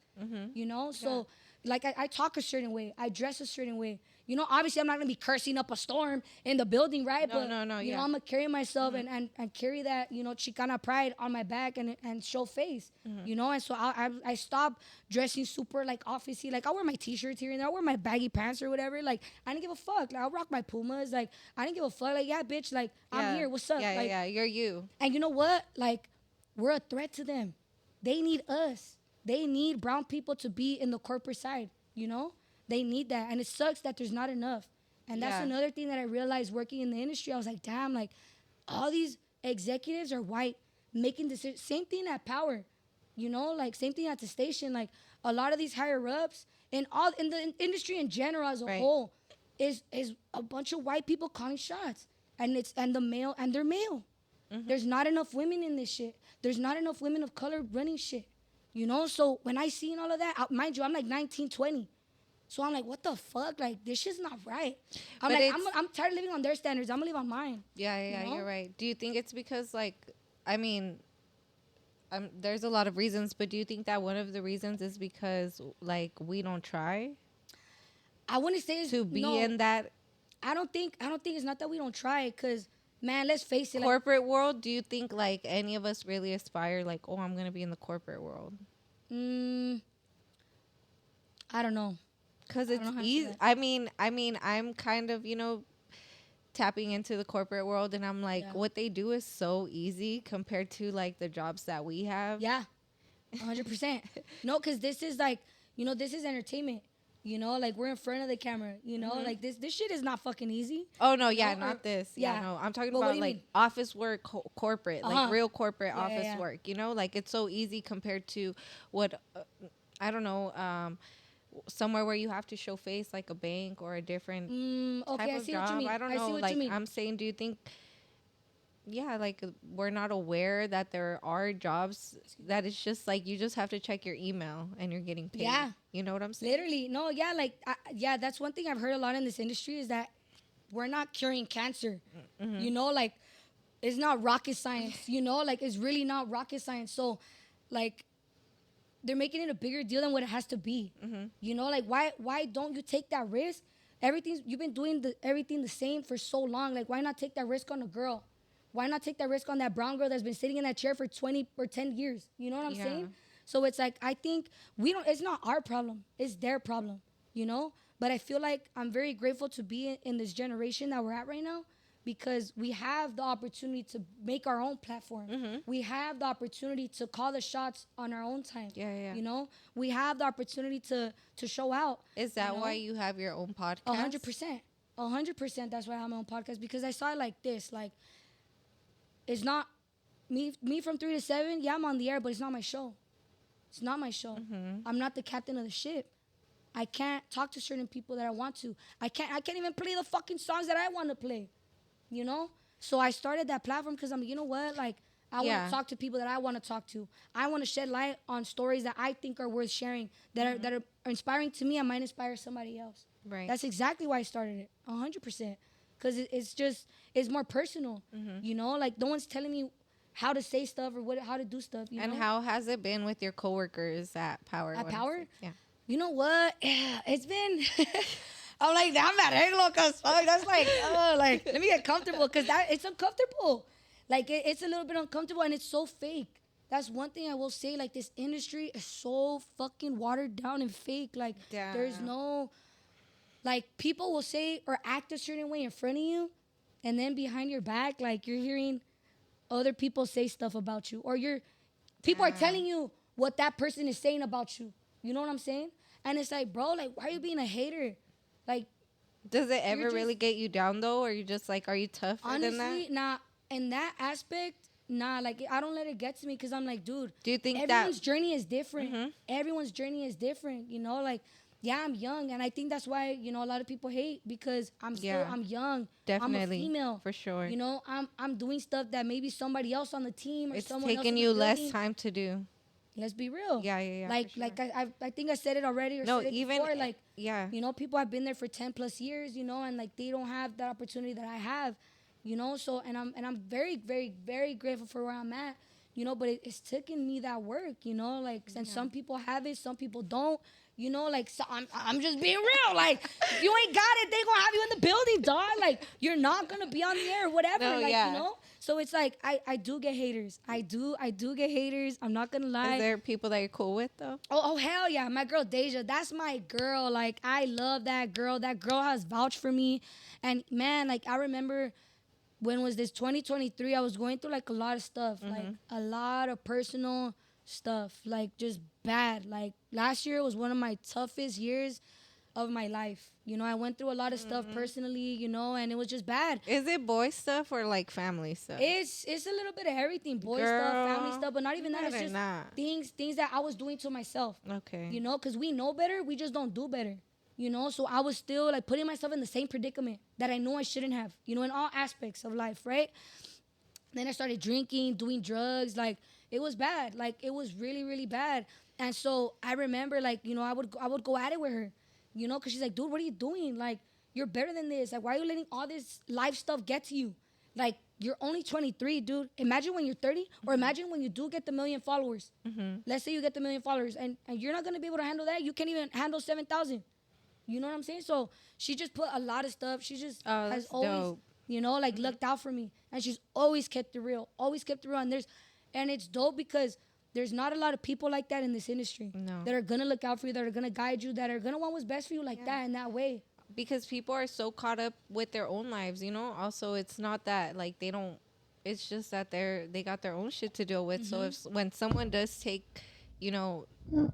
You know? So like I talk a certain way, I dress a certain way. You know, obviously I'm not gonna be cursing up a storm in the building, right? No, But no, no, you know, yeah. I'm gonna carry myself and carry that, you know, Chicana pride on my back and show face. You know, and so I stopped dressing super like officey. Like I wear my t-shirts here and there, I wear my baggy pants or whatever. Like I didn't give a fuck. Like I'll rock my Pumas. Like I didn't give a fuck. Like, yeah, bitch, like I'm Yeah. here. What's up? Yeah, yeah, Like, yeah. You're you. and you know what? Like, we're a threat to them. They need us. They need brown people to be in the corporate side, you know? They need that. And it sucks that there's not enough. And that's Yeah. another thing that I realized working in the industry. I was like, damn, like, all these executives are white, making decisions. Same thing at Power, you know? Like, same thing at the station. Like, a lot of these higher ups and all in the industry in general as a Right. whole is a bunch of white people calling shots. And they're male. There's not enough women in this shit. There's not enough women of color running shit. You know? So when I seen all of that, mind you, I'm like 19, 20. So I'm like, what the fuck? Like, this shit's not right. I'm But like, it's I'm tired of living on their standards. I'm gonna live on mine. yeah, yeah, yeah, You know? you're right. Do you think it's because like I mean, there's a lot of reasons, but do you think that one of the reasons is because like we don't try I wouldn't say it's to be no. in that I don't think it's not that we don't try it, cause man, let's face it. Like, corporate world? Do you think like any of us really aspire like, oh, I'm gonna be in the corporate world? I don't know. Because I don't it's know how to say easy. that. I mean, I'm kind of tapping into the corporate world, and I'm like, Yeah. what they do is so easy compared to like the jobs that we have. Yeah, 100%. No, because this is like, you know, this is entertainment. You know, like we're in front of the camera. You know, like this shit is not fucking easy. Oh no, yeah, know, or- not this. Yeah, yeah. no, I'm talking Well, what about do you like mean? office work, corporate, like Uh-huh. real corporate Yeah, yeah, office yeah. work. Like it's so easy compared to what I don't know, somewhere where you have to show face, like a bank or a different Okay, type I of see what you job. mean. I don't I know. see what Like you mean. I'm saying, do you think? Yeah, like we're not aware that there are jobs that it's just like you just have to check your email and you're getting paid. Yeah. You know what I'm saying? Literally, no, yeah, like, yeah, that's one thing I've heard a lot in this industry is that we're not curing cancer. You know, like, it's not rocket science. You know, like, it's really not rocket science. So, like, they're making it a bigger deal than what it has to be. You know, like, why don't you take that risk? You've been doing everything the same for so long. Like, why not take that risk on a girl? Why not take that risk on that brown girl that's been sitting in that chair for 20 or 10 years? You know what I'm Yeah. saying? So it's like, I think it's not our problem. It's their problem, you know? But I feel like I'm very grateful to be in this generation that we're at right now because we have the opportunity to make our own platform. We have the opportunity to call the shots on our own time. Yeah, yeah. You know? We have the opportunity to show out. Is that you know? why you have your own podcast? 100%. 100%. That's why I have my own podcast because I saw it like this. Like, it's not me from 3 to 7. Yeah, I'm on the air, but it's not my show. It's not my show. I'm not the captain of the ship. I can't talk to certain people that I want to. I can't even play the fucking songs that I want to play. You know? So I started that platform because I'm, you know what? Like, I want Yeah. to talk to people that I want to talk to. I want to shed light on stories that I think are worth sharing, that are inspiring to me and might inspire somebody else. Right. That's exactly why I started it. 100%. Because it's more personal. You know? Like, no one's telling me how to say stuff or how to do stuff. You And know? how has it been with your coworkers at Power? At Power? Yeah. You know what? Yeah, it's been. I'm like, I'm at Halo because that's like, like, let me get comfortable because it's uncomfortable. Like, it's a little bit uncomfortable and it's so fake. That's one thing I will say. Like, this industry is so fucking watered down and fake. Like, Damn. there's no. Like, people will say or act a certain way in front of you, and then behind your back, like, you're hearing other people say stuff about you, or people are telling you what that person is saying about you. You know what I'm saying? And it's like, bro, like, why are you being a hater? Like, Does it ever just- really get you down though, or you just like, are you tougher than that? honestly, nah. In that aspect, nah. Like, I don't let it get to me because I'm like, dude. Do you think everyone's that? journey is different? Everyone's journey is different. You know, like, yeah, I'm young, and I think that's why a lot of people hate because Yeah. I'm young. I'm a Definitely. female. For sure. I'm doing stuff that maybe somebody else on the team or It's someone else taking in the you less building. time to do. Let's be real. Yeah, yeah, yeah, for Like sure. I think I said it already or No, said it even before. Like yeah. people have been there for 10 plus years. And like they don't have that opportunity that I have. So and I'm very very very grateful for where I'm at. But it's taken me that work. Like since Yeah. some people have it, some people don't. Like so I'm just being real. Like if you ain't got it, they gonna have you in the building, dog. Like you're not gonna be on the air, or whatever. No, Like yeah. So it's like I do get haters. I do get haters. I'm not gonna lie. Is there people that you're cool with though? Oh hell yeah, my girl Deja. That's my girl. Like I love that girl. That girl has vouched for me, and man, like I remember when was this 2023? I was going through like a lot of stuff, like a lot of personal stuff, like just bad. Like last year was one of my toughest years of my life. I went through a lot of stuff personally, and it was just bad. Is it boy stuff or like family stuff? It's a little bit of everything, boy Girl, stuff, family stuff, but not even that. It's better just not. things that I was doing to myself. Okay. Because we know better, we just don't do better. So I was still like putting myself in the same predicament that I know I shouldn't have. In all aspects of life, right? Then I started drinking, doing drugs. Like it was bad. Like it was really really bad. And so I remember like I would go at it with her, because she's like, dude, what are you doing? Like you're better than this. Like why are you letting all this life stuff get to you? Like you're only 23, dude. Imagine when you're 30, or imagine when you do get the 1,000,000 followers. Let's say you get the 1,000,000 followers, and you're not gonna be able to handle that. You can't even handle 7,000. You know what I'm saying? So she just put a lot of stuff. She just has that's always, dope. like looked out for me, and she's always kept it real. Always kept it real. And it's dope because there's not a lot of people like that in this industry. No. That are gonna look out for you, that are gonna guide you, that are gonna want what's best for you like that in that way. Because people are so caught up with their own lives, Also, it's not that like they don't. It's just that they got their own shit to deal with. So if when someone does take,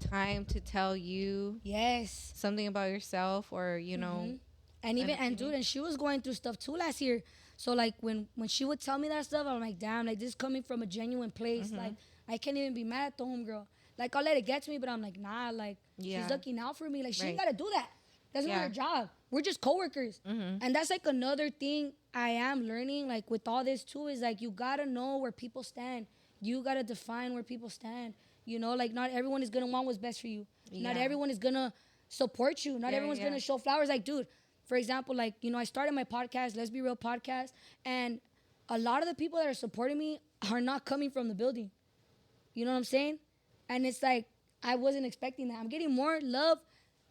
time to tell you Yes. something about yourself, or And even and dude, and she was going through stuff too last year. So like when she would tell me that stuff, I'm like, damn, like this is coming from a genuine place. Like I can't even be mad at the homegirl. Like I'll let it get to me, but I'm like, nah, like she's looking out for me. Like she ain't gotta do that. That's not her job. We're just coworkers. And that's like another thing I am learning, like with all this too, is like you gotta know where people stand. You gotta define where people stand. Like not everyone is gonna want what's best for you. Not everyone is gonna support you. Not everyone's gonna show flowers. Like, dude, for example, like, I started my podcast, Let's Be Real podcast, and a lot of the people that are supporting me are not coming from the building. You know what I'm saying? And it's like, I wasn't expecting that. I'm getting more love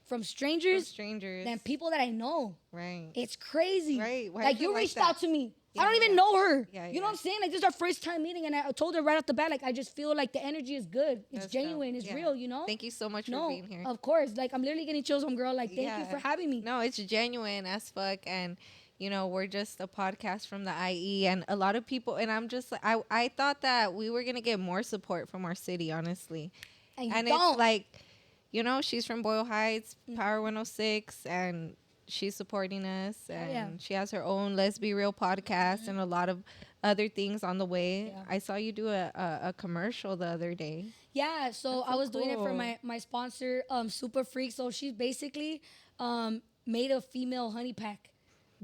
from strangers than people that I know. Right. It's crazy. Right. Why Like is it you like reached that? out to me. I don't even know her. Yeah, You know what I'm saying? Like this is our first time meeting, and I told her right off the bat, like I just feel like the energy is good. It's That's genuine. dope. It's Yeah. real. Thank you so much No, for being here. of course. Like I'm literally getting chills, girl. Like thank you for having me. No, it's genuine as fuck, and we're just a podcast from the IE, and a lot of people, and I'm just I thought that we were gonna get more support from our city, honestly, And you and don't. it's like, she's from Boyle Heights, Power 106, and she's supporting us, and she has her own Let's Be Real podcast and a lot of other things on the way. Yeah. I saw you do a commercial the other day. Yeah, so That's I so was doing it for cool. my sponsor, Super Freak. So she's basically made a female honey pack.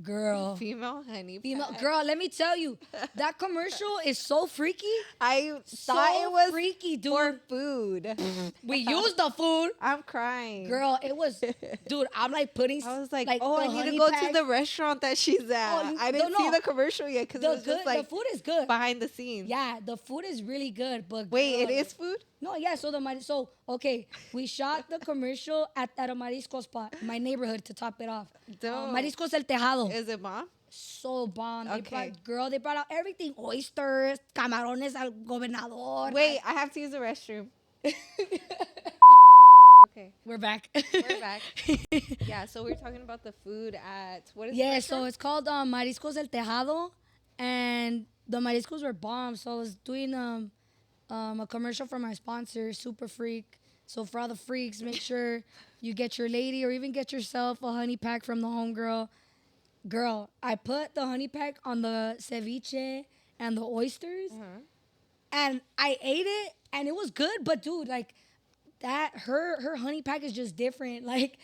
Girl. Female honey Female pack. girl, let me tell you, that commercial is so freaky. I So thought it was freaky, dude. for food. We used the food. I'm crying. Girl, it was, dude, I'm like putting. I was like, the I need to honey go pack. to the restaurant that she's at. Oh, I didn't no. see the commercial yet because it was just like the food is good. behind the scenes. Yeah, the food is really good. But Wait, girl, it is food? No, yeah. So okay, we shot the commercial at a marisco spot, my neighborhood, to top it off. Dope. Mariscos El Tejado. Is it bomb? So bomb. Okay. They brought out everything: oysters, camarones al gobernador. Wait, I have to use the restroom. Okay, We're back. we're back. Yeah, so we're talking about the food at what is the Yeah, so restaurant? it's called Mariscos El Tejado, and the mariscos were bomb. So I was doing a commercial for my sponsor, Super Freak. So for all the freaks, make sure you get your lady or even get yourself a honey pack from the homegirl. Girl, I put the honey pack on the ceviche and the oysters, and I ate it, and it was good. But dude, like that, her honey pack is just different. Like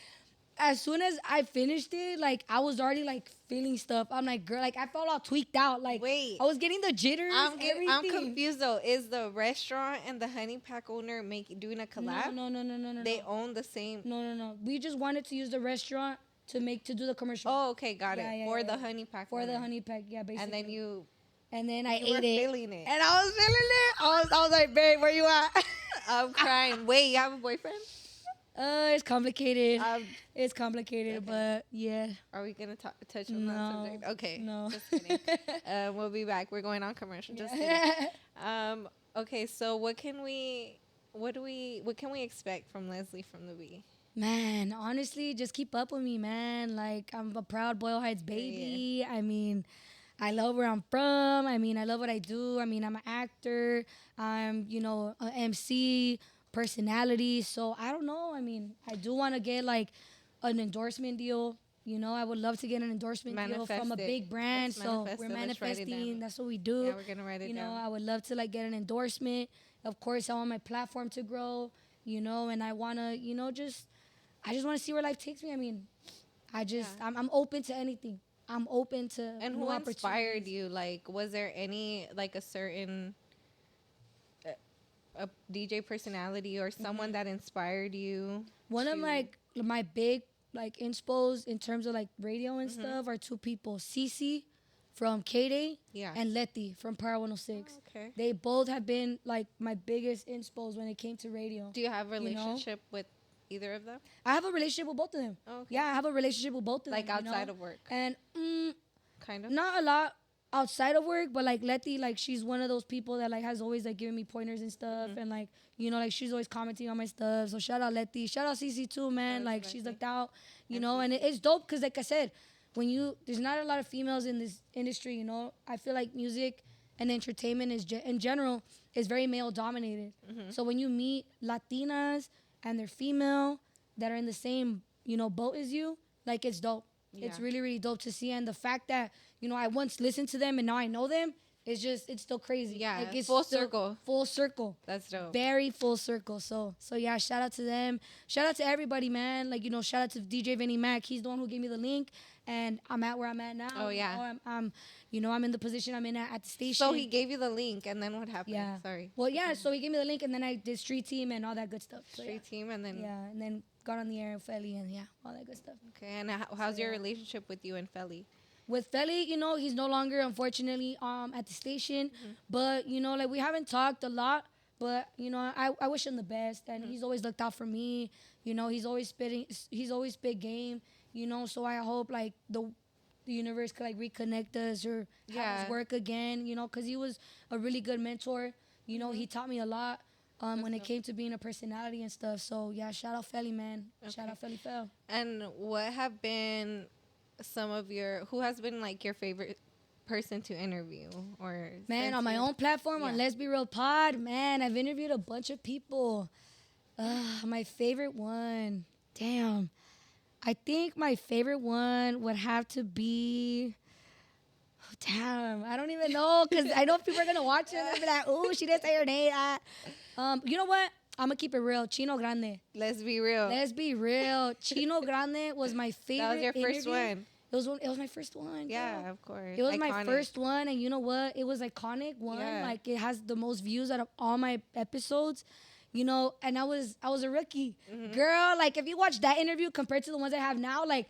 as soon as I finished it, like I was already like feeling stuff. I'm like, girl, like I felt all tweaked out. Like Wait. I was getting the jitters. I'm everything. confused though. Is the restaurant and the honey pack owner doing a collab? No. They own the same. No. We just wanted to use the restaurant to do the commercial. Oh, okay, got Yeah, it. yeah, For yeah, the yeah. honey pack. For the owner. honey pack, yeah, basically. And then you And then I You were ate it. feeling it. And I was feeling it. I was like, babe, where you at? I'm crying. Wait, you have a boyfriend? It's complicated. Um, It's complicated, okay. but yeah. Are we gonna touch on that subject? Okay. No. Just kidding. We'll be back. We're going on commercial. Just kidding. Okay. So what can we expect from Leslie from the B? Man, honestly, just keep up with me, man. Like, I'm a proud Boyle Heights baby. I mean, I love where I'm from. I mean, I love what I do. I mean, I'm an actor. I'm, an MC, personality. So, I don't know. I mean, I do want to get, like, an endorsement deal. I would love to get an endorsement deal from a big brand. So, we're manifesting. That's what we do. Yeah, we're going to write it down. I would love to, like, get an endorsement. Of course, I want my platform to grow, and I want to, I just want to see where life takes me. I mean, I'm open to anything. I'm open to And who inspired you? Like, was there any, like, a certain a DJ personality or someone that inspired you? One of my big, like, inspos in terms of, like, radio and stuff are two people. Cece from K-Day and Letty from Power 106. Oh, okay. They both have been, like, my biggest inspos when it came to radio. Do you have a relationship with either of them? I have a relationship with both of them. Oh, okay. Yeah, I have a relationship with both of them. Like outside of work? And kind of? not a lot outside of work, but like Letty, like she's one of those people that like has always like given me pointers and stuff, and like like she's always commenting on my stuff. So shout out Letty, shout out CC too, man. Like she's looked out, and it's dope because like I said, there's not a lot of females in this industry. I feel like music and entertainment in general is very male dominated. So when you meet Latinas and they're female that are in the same, boat as you, like it's dope. Yeah. It's really, really dope to see. And the fact that, I once listened to them and now I know them, it's still crazy. Yeah, like it's full circle. Full circle. That's dope. Very full circle. So yeah, shout out to them. Shout out to everybody, man. Like, shout out to DJ Vinny Mac. He's the one who gave me the link. And I'm at where I'm at now. Oh, yeah. I'm in the position I'm in at the station. So he gave you the link, and then what happened? Yeah. Sorry. Well, yeah, so he gave me the link, and then I did Street Team and all that good stuff. So, Street Team, and then... Yeah, and then got on the air in Feli, and yeah, all that good stuff. Okay, and how's your relationship with you and Feli? With Feli, he's no longer, unfortunately, at the station. But, like, we haven't talked a lot. But, I wish him the best. And he's always looked out for me. He's always spit game. So I hope, like, the universe could, like, reconnect us or have us work again, because he was a really good mentor. He taught me a lot when it came to being a personality and stuff. So, yeah, shout out Feli, man. Okay. Shout out Feli Fel. And what have been who has been, like, your favorite person to interview? Or man, on my own platform, on Let's Be Real Pod, man, I've interviewed a bunch of people. My favorite one, damn. I think my favorite one would have to be, I don't even know, because I know people are going to watch it and they'll be like, oh, she didn't say her name. You know what? I'm going to keep it real. Chino Grande. Let's be real. Let's be real. Chino Grande was my favorite. That was your first one. It was my first one. Yeah, girl. of course. It was my first one, and you know what? It was iconic one. Yeah. Like, it has the most views out of all my episodes. And I was a rookie. Girl, like, if you watch that interview compared to the ones I have now, like,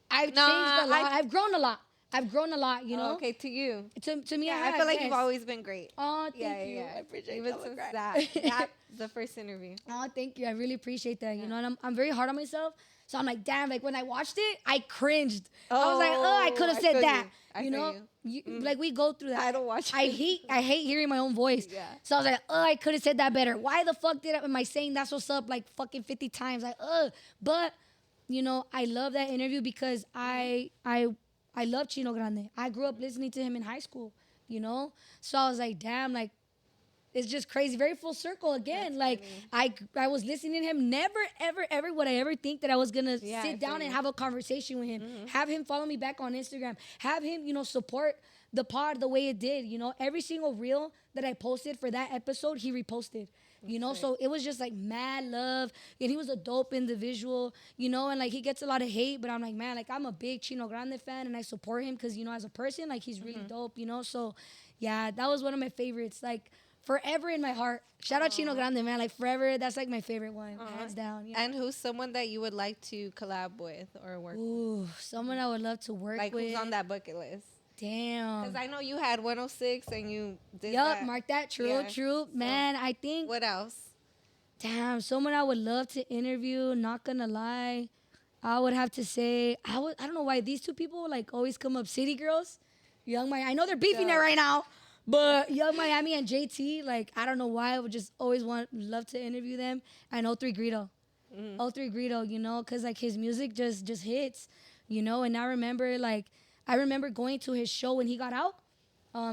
I've changed a lot. I've grown a lot. Oh, okay, to you. To me, I feel like you've always been great. Oh, thank you. I appreciate Even since that, the first interview. Oh, thank you. I really appreciate that. And I'm very hard on myself. So I'm like, damn, like when I watched it, I cringed. I was like, I could have said that. Like we go through that. I don't watch it. I hate hearing my own voice. Yeah. So I was like, I could have said that better. Why the fuck am I saying that's what's up like fucking 50 times? Like, But, I love that interview because I love Chino Grande. I grew up listening to him in high school, So I was like, damn, like, it's just crazy. Very full circle again. That's like I was listening to him. Never, ever, ever would I ever think that I was gonna sit down and have a conversation with him. Have him follow me back on Instagram. Have him, support the pod the way it did. Every single reel that I posted for that episode, he reposted. You know, That's so it was just like mad love, and he was a dope individual, you know, and like he gets a lot of hate, but I'm like, man, like I'm a big Chino Grande fan, and I support him because, you know, as a person, like he's really dope, you know. So yeah, that was one of my favorites, like forever in my heart. Shout out Chino Grande, man, like forever. That's like my favorite one, hands down. Yeah. And who's someone that you would like to collab with or work with? Ooh, someone I would love to work Like with. who's on that bucket list? Damn. Because I know you had 106 and you did Yup, that. mark that. True, Yeah. true. Man, I think, What else? damn, someone I would love to interview, not gonna lie. I would have to say, I don't know why these two people like always come up. City Girls, Young Miami. I know they're beefing it Yeah. right now, but Young Miami and JT, like, I don't know why. I would just always love to interview them. And O3 Greedo. O3 Greedo, you know, because like his music just hits, you know. And I remember going to his show when he got out.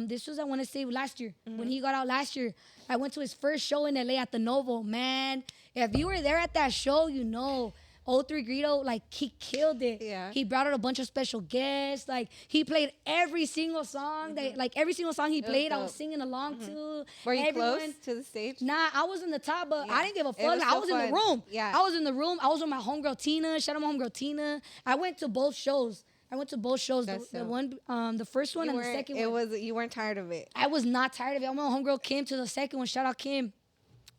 This was, I want to say, last year. When he got out last year, I went to his first show in LA at the Novo. Man, if you were there at that show, you know, O3 Greedo, like, he killed it. Yeah. He brought out a bunch of special guests. Like, he played every single song. Every single song he was played, I was dope. singing along to. Were you Everyone- close to the stage? Nah, I was in the top, but Yeah. I didn't give a It fuck. was I so was in the fun. room. Yeah. I was in the room. I was with my homegirl Tina. Shout out my homegirl Tina. I went to both shows. That's The dope. one, the first one You and the weren't- second it one. was you weren't tired of it. I was not tired of it. My homegirl Kim to the second one. Shout out Kim.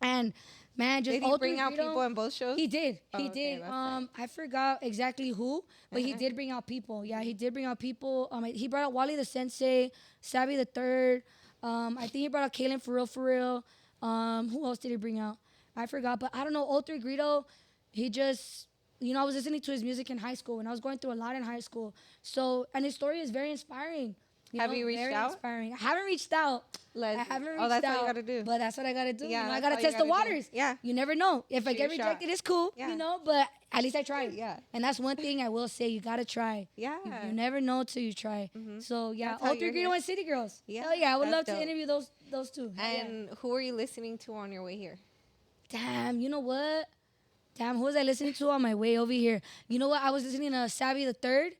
And man, just Did he all bring three out Greedo- people in both shows? He did. Oh, He okay, did. that's tight. I forgot exactly who, but he did bring out people. Yeah, he did bring out people. He brought out Wally the Sensei, Savvy the Third. I think he brought out Kalen for real. Who else did he bring out? I forgot, but I don't know. O3 Greedo, he just, you know, I was listening to his music in high school, and I was going through a lot in high school. So, and his story is very inspiring. Have you reached very out? Inspiring. I haven't reached out. Let's- I haven't reached oh, that's out. what you gotta do. But that's what I gotta do. Yeah, You know, I that's gotta all you test the gotta do. waters. Yeah. You never know. If I Shoot get your shot. rejected, it's cool. Yeah. You know, but at least I tried. Yeah. And that's one thing I will say. You gotta try. Yeah. You never know till you try. So yeah, That's how all three you're Greedo here. and City Girls. Yeah, Hell yeah, I would that's love dope. to interview those two. Hell yeah. And who are you listening to on your way here? Damn, you know what? Damn, who was I listening to on my way over here? You know what? I was listening to Savvy the Third,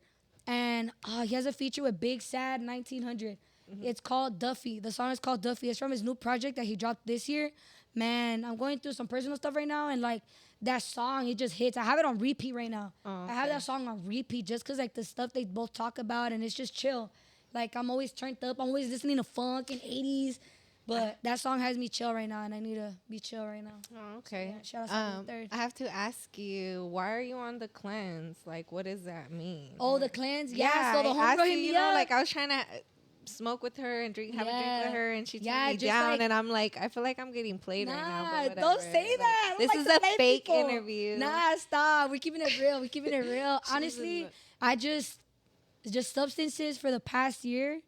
and he has a feature with Big Sad 1900. It's called Duffy. The song is called Duffy. It's from his new project that he dropped this year. Man, I'm going through some personal stuff right now, and like that song, it just hits. I have it on repeat right now. Oh, I have okay. that song on repeat just because like the stuff they both talk about, and it's just chill. Like I'm always turned up. I'm always listening to funk and 80s. But that song has me chill right now, and I need to be chill right now. Oh, okay. Yeah, shout out Savvy the Third. I have to ask you, why are you on the cleanse? Like, what does that mean? Oh, the cleanse? Yeah, so the I asked homegirl you, hit me you know, up. like I was trying to smoke with her and have a drink Yeah. with her, and she Yeah, turned me just down, like- and I'm like, I feel like I'm getting played right now. Nah, But don't whatever. say Like, that. I don't this like is to a play fake people. interview. Nah, stop. We're keeping it real. We're keeping it real. Honestly, Jesus. I just substances for the past year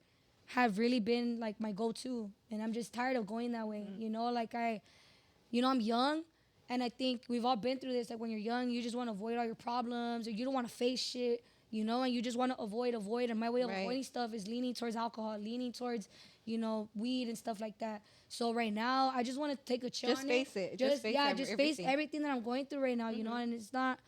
have really been like my go-to, and I'm just tired of going that way. You know, like I'm young, and I think we've all been through this. Like when you're young, you just want to avoid all your problems, or you don't want to face shit. You know, and you just want to avoid. And my way of Right. avoiding stuff is leaning towards alcohol, leaning towards, weed and stuff like that. So right now, I just want to take a chill. Just on face it. Just face just face everything. everything that I'm going through right now. You know, and it's not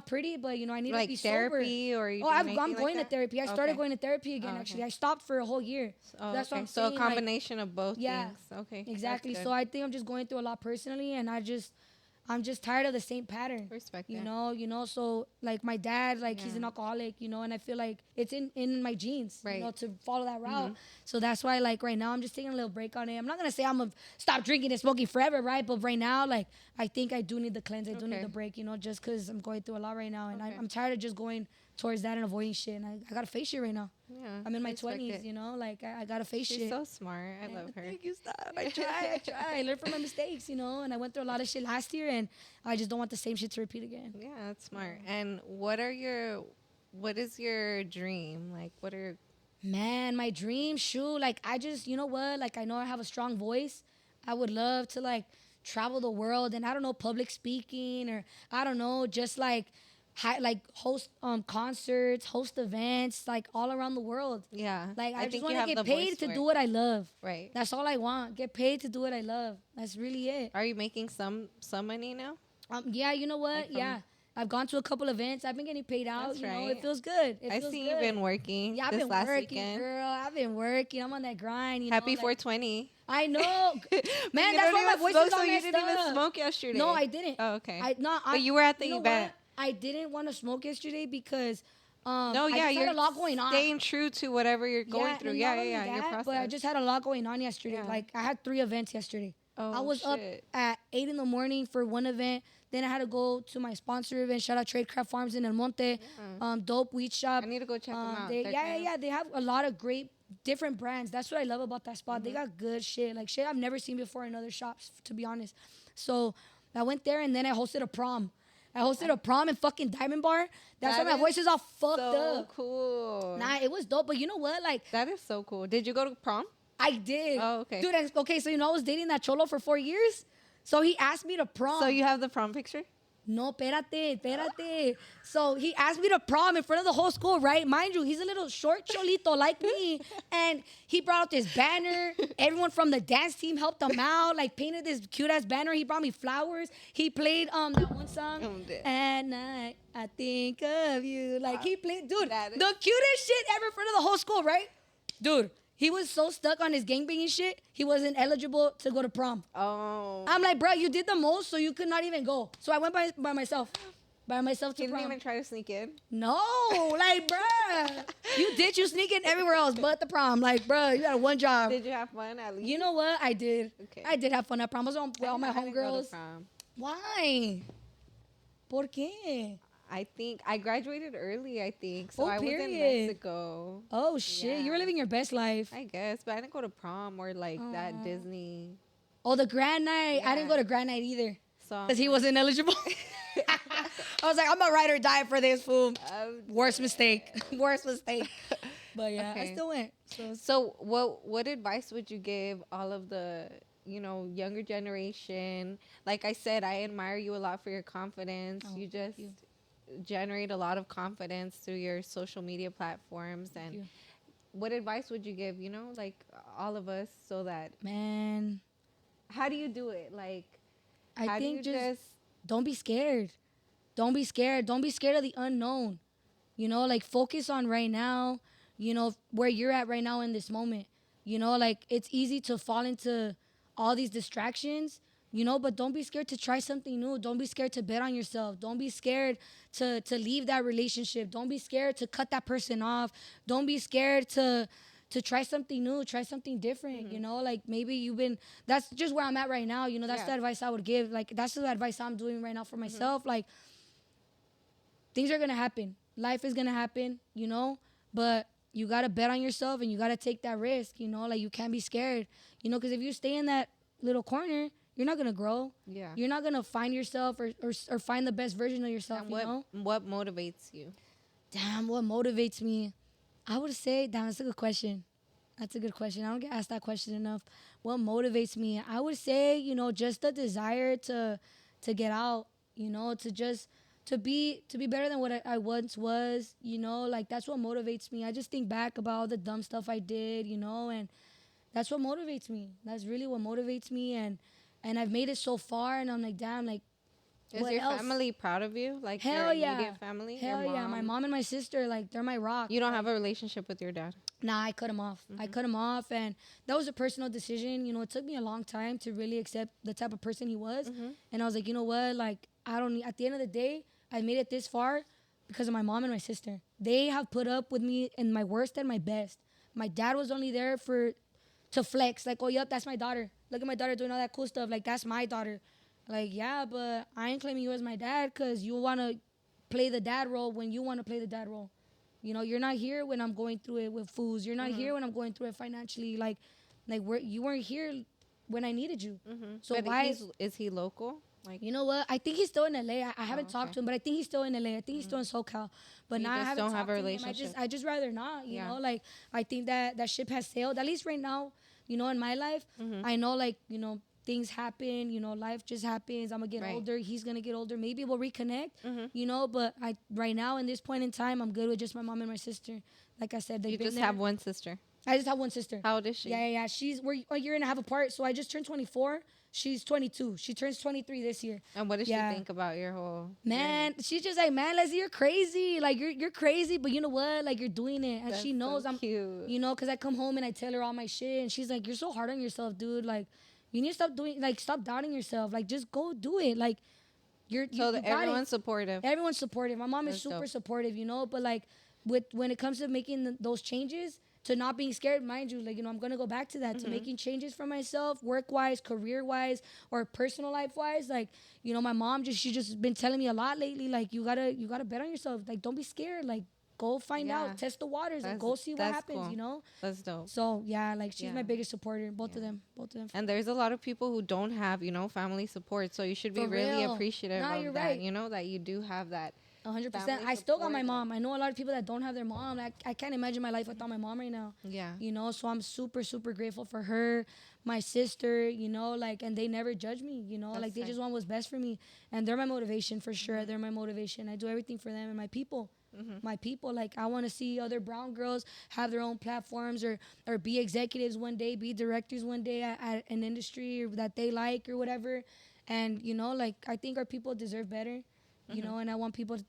pretty, but I need to Like be therapy, sober. or you Oh, doing I'm anything going like to that? therapy. I started Okay. going to therapy again. Oh, Actually, okay. I stopped for a whole year. Oh, That's what okay. I'm So saying. a like- combination of both Yeah, things. Okay. that's exactly. good. So I think I'm just going through a lot personally, and I'm just tired of the same pattern. Respect You that. know. So like my dad, like he's an Yeah. alcoholic, and I feel like it's in my genes, Right. to follow that route. So that's why, like right now, I'm just taking a little break on it. I'm not gonna say I'm gonna stop drinking and smoking forever, right? But right now, like I think I do need the cleanse. I do need Okay. the break, just because I'm going through a lot right now, and Okay. I'm tired of just going towards that and avoiding shit. And I gotta face shit right now. Yeah. I'm in my respect 20s, it. like I gotta face She's shit. so smart. I love her. Thank you, stop. I try. I learn from my mistakes, and I went through a lot of shit last year, and I just don't want the same shit to repeat again. Yeah, that's smart. And what is your dream? Like, what are Man, my dream, shoot, like I just, you know what? Like I know I have a strong voice. I would love to like travel the world, and I don't know, public speaking, or I don't know, just like host concerts, host events, like all around the world. yeah? Like I just think want you to have get the paid voice to for do it. what I love. Right. That's all I want. Get paid to do what I love. That's really it. Are you making some money now? Yeah, you know what? Like from- Yeah. I've gone to a couple events. I've been getting paid out. That's You know, right. it feels good. It I feels see good. you've been working Yeah, I've this been last working, weekend. girl. I've been working. I'm on that grind. You Happy know, 420. I know, But man. you That's don't why my even voice smoke, is all so you messed didn't even up. smoke yesterday. No, I didn't. Oh, okay. No, But you were at the you know event. what? I didn't want to smoke yesterday because No, I yeah, just had you're a lot going on. staying true to whatever you're going through. And Yeah, not only your that, process. but I just had a lot going on yesterday. Yeah. Like I had 3 events yesterday. Oh, I was shit. up at 8 in the morning for one event. Then I had to go to my sponsor event. Shout out Tradecraft Farms in El Monte. Dope weed shop. I need to go check them out. They, They're yeah, kind of- yeah. They have a lot of great different brands. That's what I love about that spot. They got good shit. Like shit I've never seen before in other shops, to be honest. So I went there and then I hosted a prom. I hosted a prom in fucking Diamond Bar. That's That why my voice is all fucked so up. cool. Nah, it was dope. But you know what? Like, That is so cool. Did you go to prom? I did. Oh, okay. Dude, okay, so you know I was dating that cholo for 4 years? So he asked me to prom. So you have the prom picture? No, espérate. So he asked me to prom in front of the whole school, right? Mind you, he's a little short cholito like me. And he brought out this banner. Everyone from the dance team helped him out, like painted this cute ass banner. He brought me flowers. He played that one song. At night, I think of you. Like he played, dude, the cutest shit ever in front of the whole school, right? Dude. He was so stuck on his gangbanging shit, he wasn't eligible to go to prom. Oh. I'm like, bro, you did the most, so you could not even go. So I went by myself. By myself to You prom. didn't even try to sneak in? No, like, bruh. You sneaking everywhere else but the prom. Like, bruh, you got one job. Did you have fun at least? You know what? I did. Okay. I did have fun at prom. I was on with all my I didn't go to homegirls. prom. Why? ¿Por qué? I think I graduated early, I think. So Oh, I was in period. Mexico. Oh, shit. You were Yeah. living your best life. I guess, but I didn't go to prom or like that Disney. Oh, the grand night. I didn't Yeah. go to grand night either. So Because he wasn't eligible. I was like, I'm a ride or die for this fool. Worst mistake. Worst mistake. But yeah, I Okay. still went. So what advice would you give all of the younger generation? Like I said, I admire you a lot for your confidence. You just generate a lot of confidence through your social media platforms. And you. what advice would you give? Like all of us, so that Man, how do you do it? Like I how think do you just don't be scared. Don't be scared. Don't be scared of the unknown. Like focus on right now, where you're at right now in this moment. Like it's easy to fall into all these distractions, but don't be scared to try something new. Don't be scared to bet on yourself. Don't be scared to leave that relationship. Don't be scared to cut that person off. Don't be scared to try something new, try something different, like maybe that's just where I'm at right now, that's the advice I would give. Like that's the advice I'm doing right now for myself. Like things are gonna happen. Life is gonna happen, but you gotta bet on yourself and you gotta take that risk, like you can't be scared, because if you stay in that little corner, you're not gonna grow. Yeah. You're not gonna find yourself or find the best version of yourself, and what motivates you? Damn, what motivates me? I would say, damn, that's a good question. That's a good question. I don't get asked that question enough. What motivates me? I would say, just the desire to get out, to be better than what I once was, like that's what motivates me. I just think back about all the dumb stuff I did, and that's what motivates me. That's really what motivates me, and I've made it so far, and I'm like, damn, like, Is what your else? family proud of you? Like Hell your yeah. immediate family? Hell your yeah, my mom and my sister, like they're my rock. You don't have a relationship with your dad? Nah, I cut him off. I cut him off, and that was a personal decision. It took me a long time to really accept the type of person he was, and I was like, you know what? Like, I don't need. At the end of the day, I made it this far because of my mom and my sister. They have put up with me in my worst and my best. My dad was only there to flex, like, oh, yup, that's my daughter. Look at my daughter doing all that cool stuff. Like, that's my daughter. Like, yeah, but I ain't claiming you as my dad because you want to play the dad role when you want to play the dad role. You're not here when I'm going through it with foods. You're not here when I'm going through it financially. Like you weren't here when I needed you. So But why? is he local? Like You know what? I think he's still in LA. I haven't talked to him, but I think he's still in LA. I think he's still in SoCal. But You now I just haven't don't talked have a to him. relationship. I just rather not. You Yeah. know, like I think that ship has sailed. At least right now, in my life, I know like things happen. Life just happens. I'm gonna get Right. older. He's gonna get older. Maybe we'll reconnect. But right now in this point in time, I'm good with just my mom and my sister. Like I said, they've you been just there. have one sister. I just have one sister. How old is she? Yeah. We're a year and a half apart. So I just turned 24. She's 22. She turns 23 this year. And what does Yeah. she think about your whole Man, she's just like, man, Leslie, you're crazy. Like you're crazy, but you know what? Like you're doing it, and That's she knows so I'm. cute. You know, cause I come home and I tell her all my shit, and she's like, you're so hard on yourself, dude. Like, you need to stop doing, like, stop doubting yourself. Like, just go do it. Like, So you got everyone's it. supportive. Everyone's supportive. My mom is That's super dope. supportive, you know. But like, when it comes to making those changes, to not being scared, mind you, like, you know, I'm gonna go back to that, to making changes for myself, work wise, career wise, or personal life wise. Like, you know, my mom she just been telling me a lot lately. Like, you gotta bet on yourself. Like, don't be scared. Like, go find Yeah. out, test the waters, and That's go see what that's happens. cool. You know. That's dope. So yeah, like she's Yeah. my biggest supporter. Both of Yeah. them. Both of them. And there's a lot of people who don't have, family support. So you should be For really real. appreciative Nah, of you're that. right. That you do have that. 100%. Family I still got my support. mom. I know a lot of people that don't have their mom. I can't imagine my life without my mom right now. Yeah. You know, so I'm super, super grateful for her, my sister, you know, like, and they never judge me, you know, That's like, they right. just want what's best for me. And they're my motivation for sure. They're my motivation. I do everything for them and my people. My people, like, I want to see other brown girls have their own platforms, or be executives one day, be directors one day at an industry that they like or whatever. And, you know, like, I think our people deserve better. You know, and I want people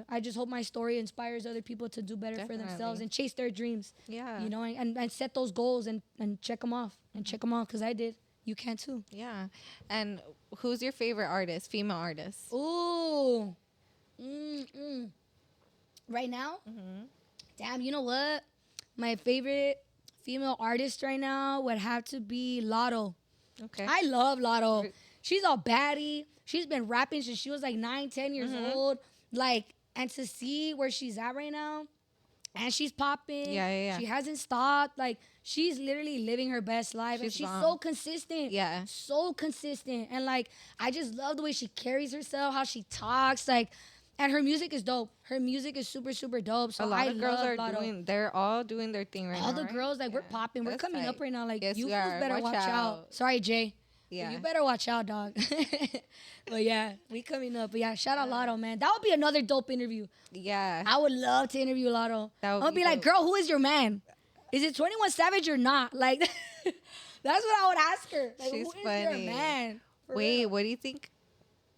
I just hope my story inspires other people to do better for themselves Definitely. and chase their dreams. Yeah. You know, and set those goals and check them off and check them off, because I did. You can too. Yeah. And who's your favorite artist, female artist? Ooh. Right now? Damn, you know what? My favorite female artist right now would have to be Lotto. Okay. I love Lotto. She's a baddie. She's been rapping since she was like 9, 10 years old. Like, and to see where she's at right now, and she's popping. Yeah. She hasn't stopped. Like, she's literally living her best life. And She's she's bomb. so consistent. Yeah. So consistent. And like, I just love the way she carries herself, how she talks. Like, and her music is dope. Her music is super, super dope. So A lot I of girls love are Lotto. they're all doing their thing right now. All the right? girls, like, we're Yeah. popping. We're That's coming up tight. right now. Like, Yes, you we fools are. better watch out. Sorry, Jay. Yeah. You better watch out, dog. But yeah, we coming up. But yeah, shout out Lotto, man. That would be another dope interview. Yeah. I would love to interview Lotto. That would I'm gonna be be like, dope. girl, who is your man? Is it 21 Savage or not? Like, that's what I would ask her. Like, She's who is funny. your man? For Wait, real. what do you think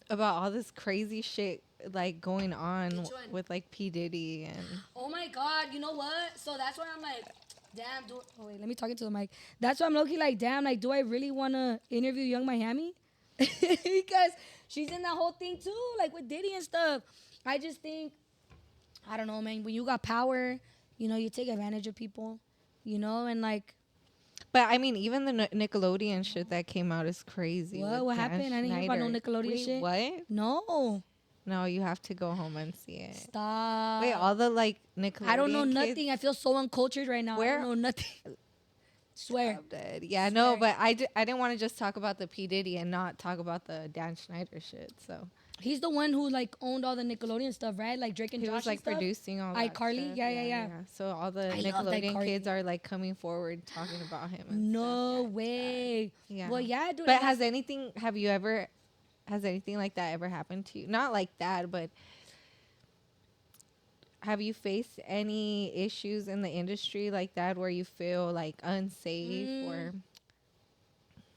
about all this crazy shit like going on Which one? with like P Diddy and Oh my God, you know what? So that's why I'm like, damn, oh wait, let me talk into the mic. That's why I'm looking like, damn, like, do I really want to interview Young Miami? Because she's in that whole thing too, like with Diddy and stuff. I just think, I don't know, man, when you got power, you know, you take advantage of people, you know, and like, But I mean, even the Nickelodeon shit that came out is crazy. what? with What Dan happened? I didn't hear about no Schneider. Nickelodeon Wait, shit. What? No. No, you have to go home and see it. Stop. Wait, all the like Nickelodeon. I don't know kids, nothing. I feel so uncultured right now. Where- I don't know nothing. Swear. I'm dead. Yeah, no, but I didn't want to just talk about the P Diddy and not talk about the Dan Schneider shit. So He's the one who like owned all the Nickelodeon stuff, right? Like Drake and he Josh was like and stuff. producing all that. iCarly? stuff. Yeah. So all the I love Nickelodeon iCarly. kids are like coming forward talking about him. And No stuff. way. Yeah. Well, yeah, dude. But has anything like that ever happened to you? Not like that, but have you faced any issues in the industry like that where you feel like unsafe or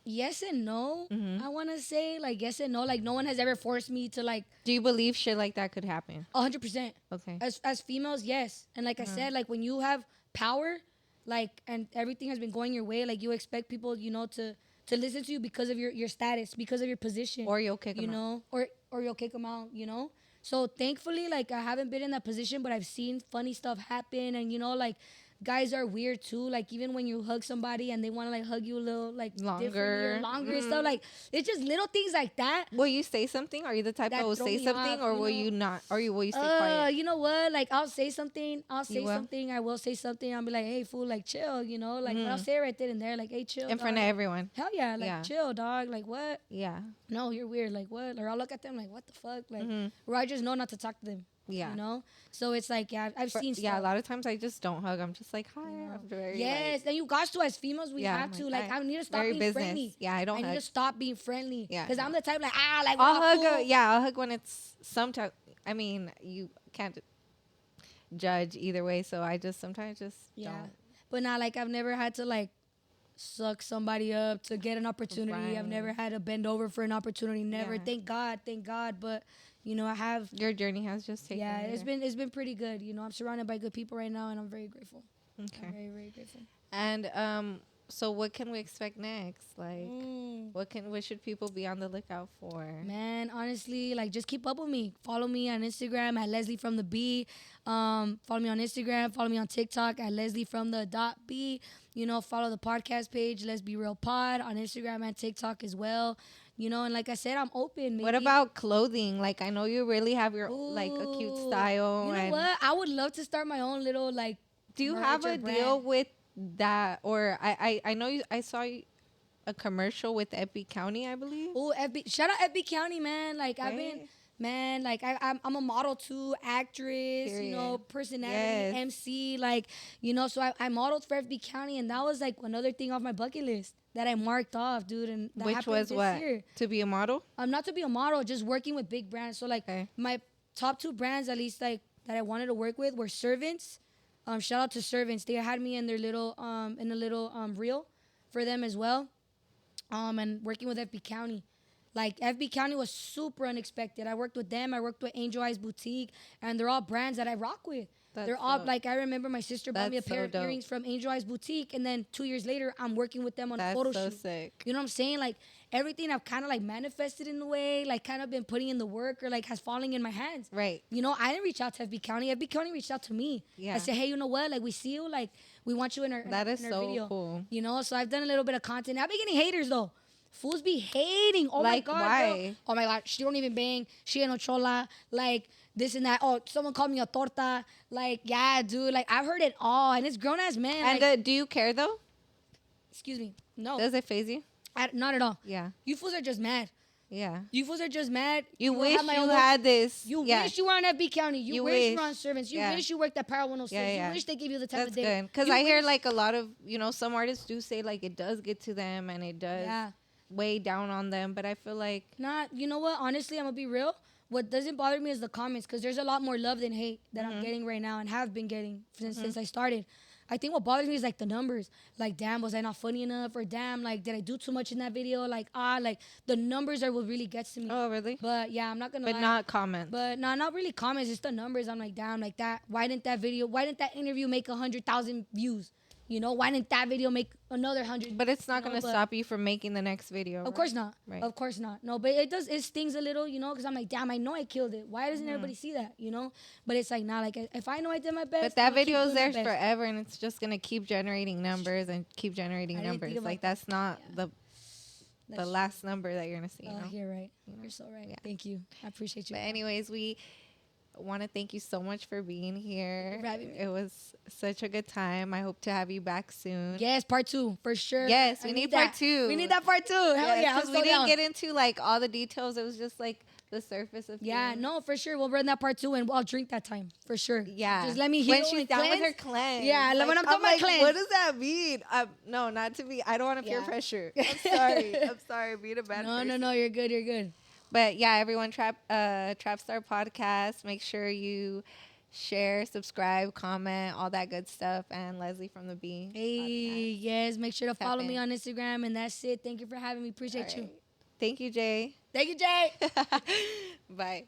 yes and no. I want to say like yes and no. Like no one has ever forced me to like do you believe shit like that could happen? 100%. Okay. As females, yes. And like I said, like when you have power, like and everything has been going your way, like you expect people, you know, to listen to you because of your status, because of your position. Or you'll kick 'em you out. know, or you'll kick them out, you know? So thankfully, like I haven't been in that position, but I've seen funny stuff happen, and you know, like guys are weird too. Like even when you hug somebody and they want to like hug you a little like differently or Longer. longer and stuff, like it's just little things like that. Will you say something? Are you the type That that will throw say me something off, or you will know? you not? Or will you stay quiet? You know what? Like I'll say something. I'll say You will? something. I will say something. I'll be like, hey, fool, like chill, you know? Like but I'll say it right then and there, like, hey, chill. In front of dog. everyone. Hell yeah, like Yeah. chill, dog. Like what? Yeah. No, you're weird. Like what? Or I'll look at them like, what the fuck? Like, or I just know not to talk to them. Yeah. You know? So it's like, yeah, I've seen stuff. Yeah, a lot of times I just don't hug. I'm just like, hi. I'm very Yes, like, and you got to as females, we Yeah, have I'm to. like, Like, I need to stop very being business. friendly. Yeah, I don't I need hug. to stop being friendly. Yeah, Because no. I'm the type like, like, I'll what, hug. fool? Yeah, I'll hug when it's sometimes. I mean, you can't judge either way, so I just sometimes just Yeah. don't. but not like I've never had to like suck somebody up to get an opportunity. I've never Right. had to bend over for an opportunity. Never. Yeah. Thank God. But you know, I have. Your journey has just taken Yeah, you there. it's been pretty good. You know, I'm surrounded by good people right now, and I'm very grateful. I'm Okay. very very grateful. And so what can we expect next? Like, Mm. what should people be on the lookout for? Man, honestly, like just keep up with me. Follow me on Instagram at Leslie from the B. Follow me on Instagram. Follow me on TikTok at Leslie from the dot B. You know, follow the podcast page, Let's Be Real Pod, on Instagram and TikTok as well. You know, and like I said, I'm open. Maybe, What about clothing? Like, I know you really have your like a cute Ooh, style. You know And what? I would love to start my own little like do you merch have or a brand. deal with that? Or I know I saw a commercial with Epi County, I believe. Oh, FB! Shout out FB County, man. Like I've been, Right? man. Like I'm a model too, actress. You know, Period. personality, Yes. MC. Like you know, so I modeled for FB County, and that was like another thing off my bucket list that I marked off, dude. And that Which happened was this what? year. To be a model? Not to be a model, just working with big brands. So like Okay. my top two brands, at least like that I wanted to work with, were Servants. Shout out to Servants. They had me in their little in a little reel for them as well. And working with FB County. Like FB County was super unexpected. I worked with them. I worked with Angel Eyes Boutique, and they're all brands that I rock with. That's They're all dope. like I remember my sister bought me a That's pair so of dope. earrings from Angel Eyes Boutique, and then 2 years later I'm working with them on a That's photo so shoot. sick. You know what I'm saying? Like everything I've kind of like manifested in a way, like kind of been putting in the work or like has fallen in my hands. Right. You know, I didn't reach out to FB County. FB County reached out to me. Yeah. I said, hey, you know what? Like we see you. Like we want you in our That is in our so video. cool. You know, so I've done a little bit of content. I've been getting haters though. Fools be hating. Oh Like, my god, why? girl. Oh my god, she don't even bang. She ain't no chola. Like this and that. Oh, someone called me a torta. Like yeah, dude. Like I've heard it all, and it's grown ass men. And like, do you care though? excuse me. No, Does it phase you? not at all. Yeah. You fools are just mad. Yeah. You fools are just mad. You don't wish have my you own- had this. You Yeah. wish you were on FB County. You, You wish you wish. were on Servants. You Yeah. wish you worked at Power 106. Yeah, yeah. You wish they give you the time That's of day. good. Because You I hear wish- like a lot of, some artists do say like it does get to them and it does Yeah. weigh down on them. But I feel like, Not, you know what? Honestly, I'm gonna be real. What doesn't bother me is the comments, because there's a lot more love than hate that Mm-hmm. I'm getting right now and have been getting since I started. I think what bothers me is like the numbers. Like, damn, was I not funny enough? Or damn, like, did I do too much in that video? Like, like the numbers are what really gets to me. oh, really? But yeah, I'm not gonna But lie. not comments. But no, not really comments. It's the numbers. I'm like, damn, like that. Why didn't that interview make 100,000 views? You know, why didn't that video make another 100? But it's not You know, going to but- stop you from making the next video. Of course not. Right. Of course not. No, but it stings a little, because I'm like, damn, I know I killed it. Why doesn't everybody see that, But it's like, nah, like if I know I did my best. But that I'ma keep video is doing my there best. forever, and it's just gonna keep generating numbers and keep generating I didn't think numbers. about Like that. that's not Yeah. the That's last number that you're gonna see. Oh, you're right. You're so right. Yeah. Thank you. I appreciate you. But anyways, we want to thank you so much for being here. For having me. It was such a good time. I hope to have you back soon. Yes, part 2 for sure. Yes, I we need that. part 2. We need that part 2. Hell yeah, I'm because so we didn't down. get into like all the details. It was just like the surface of Yeah, things. no, for sure. We'll run that part 2 and I'll drink that time for sure. Yeah. Just let me heal when she's and down with her cleanse. cleanse. Yeah, when I'm done my like, cleanse. what does that mean? No, not to be. I don't want to peer Yeah. pressure. I'm sorry. I'm sorry. Being a bad person. No, you're good. You're good. But yeah, everyone, Trapstar Podcast. Make sure you share, subscribe, comment, all that good stuff. And Leslie from the B. Hey, Podcast. yes, make sure to Tap follow in. me on Instagram, and that's it. Thank you for having me. Appreciate All you. right. Thank you, Jay. Thank you, Jay. Bye.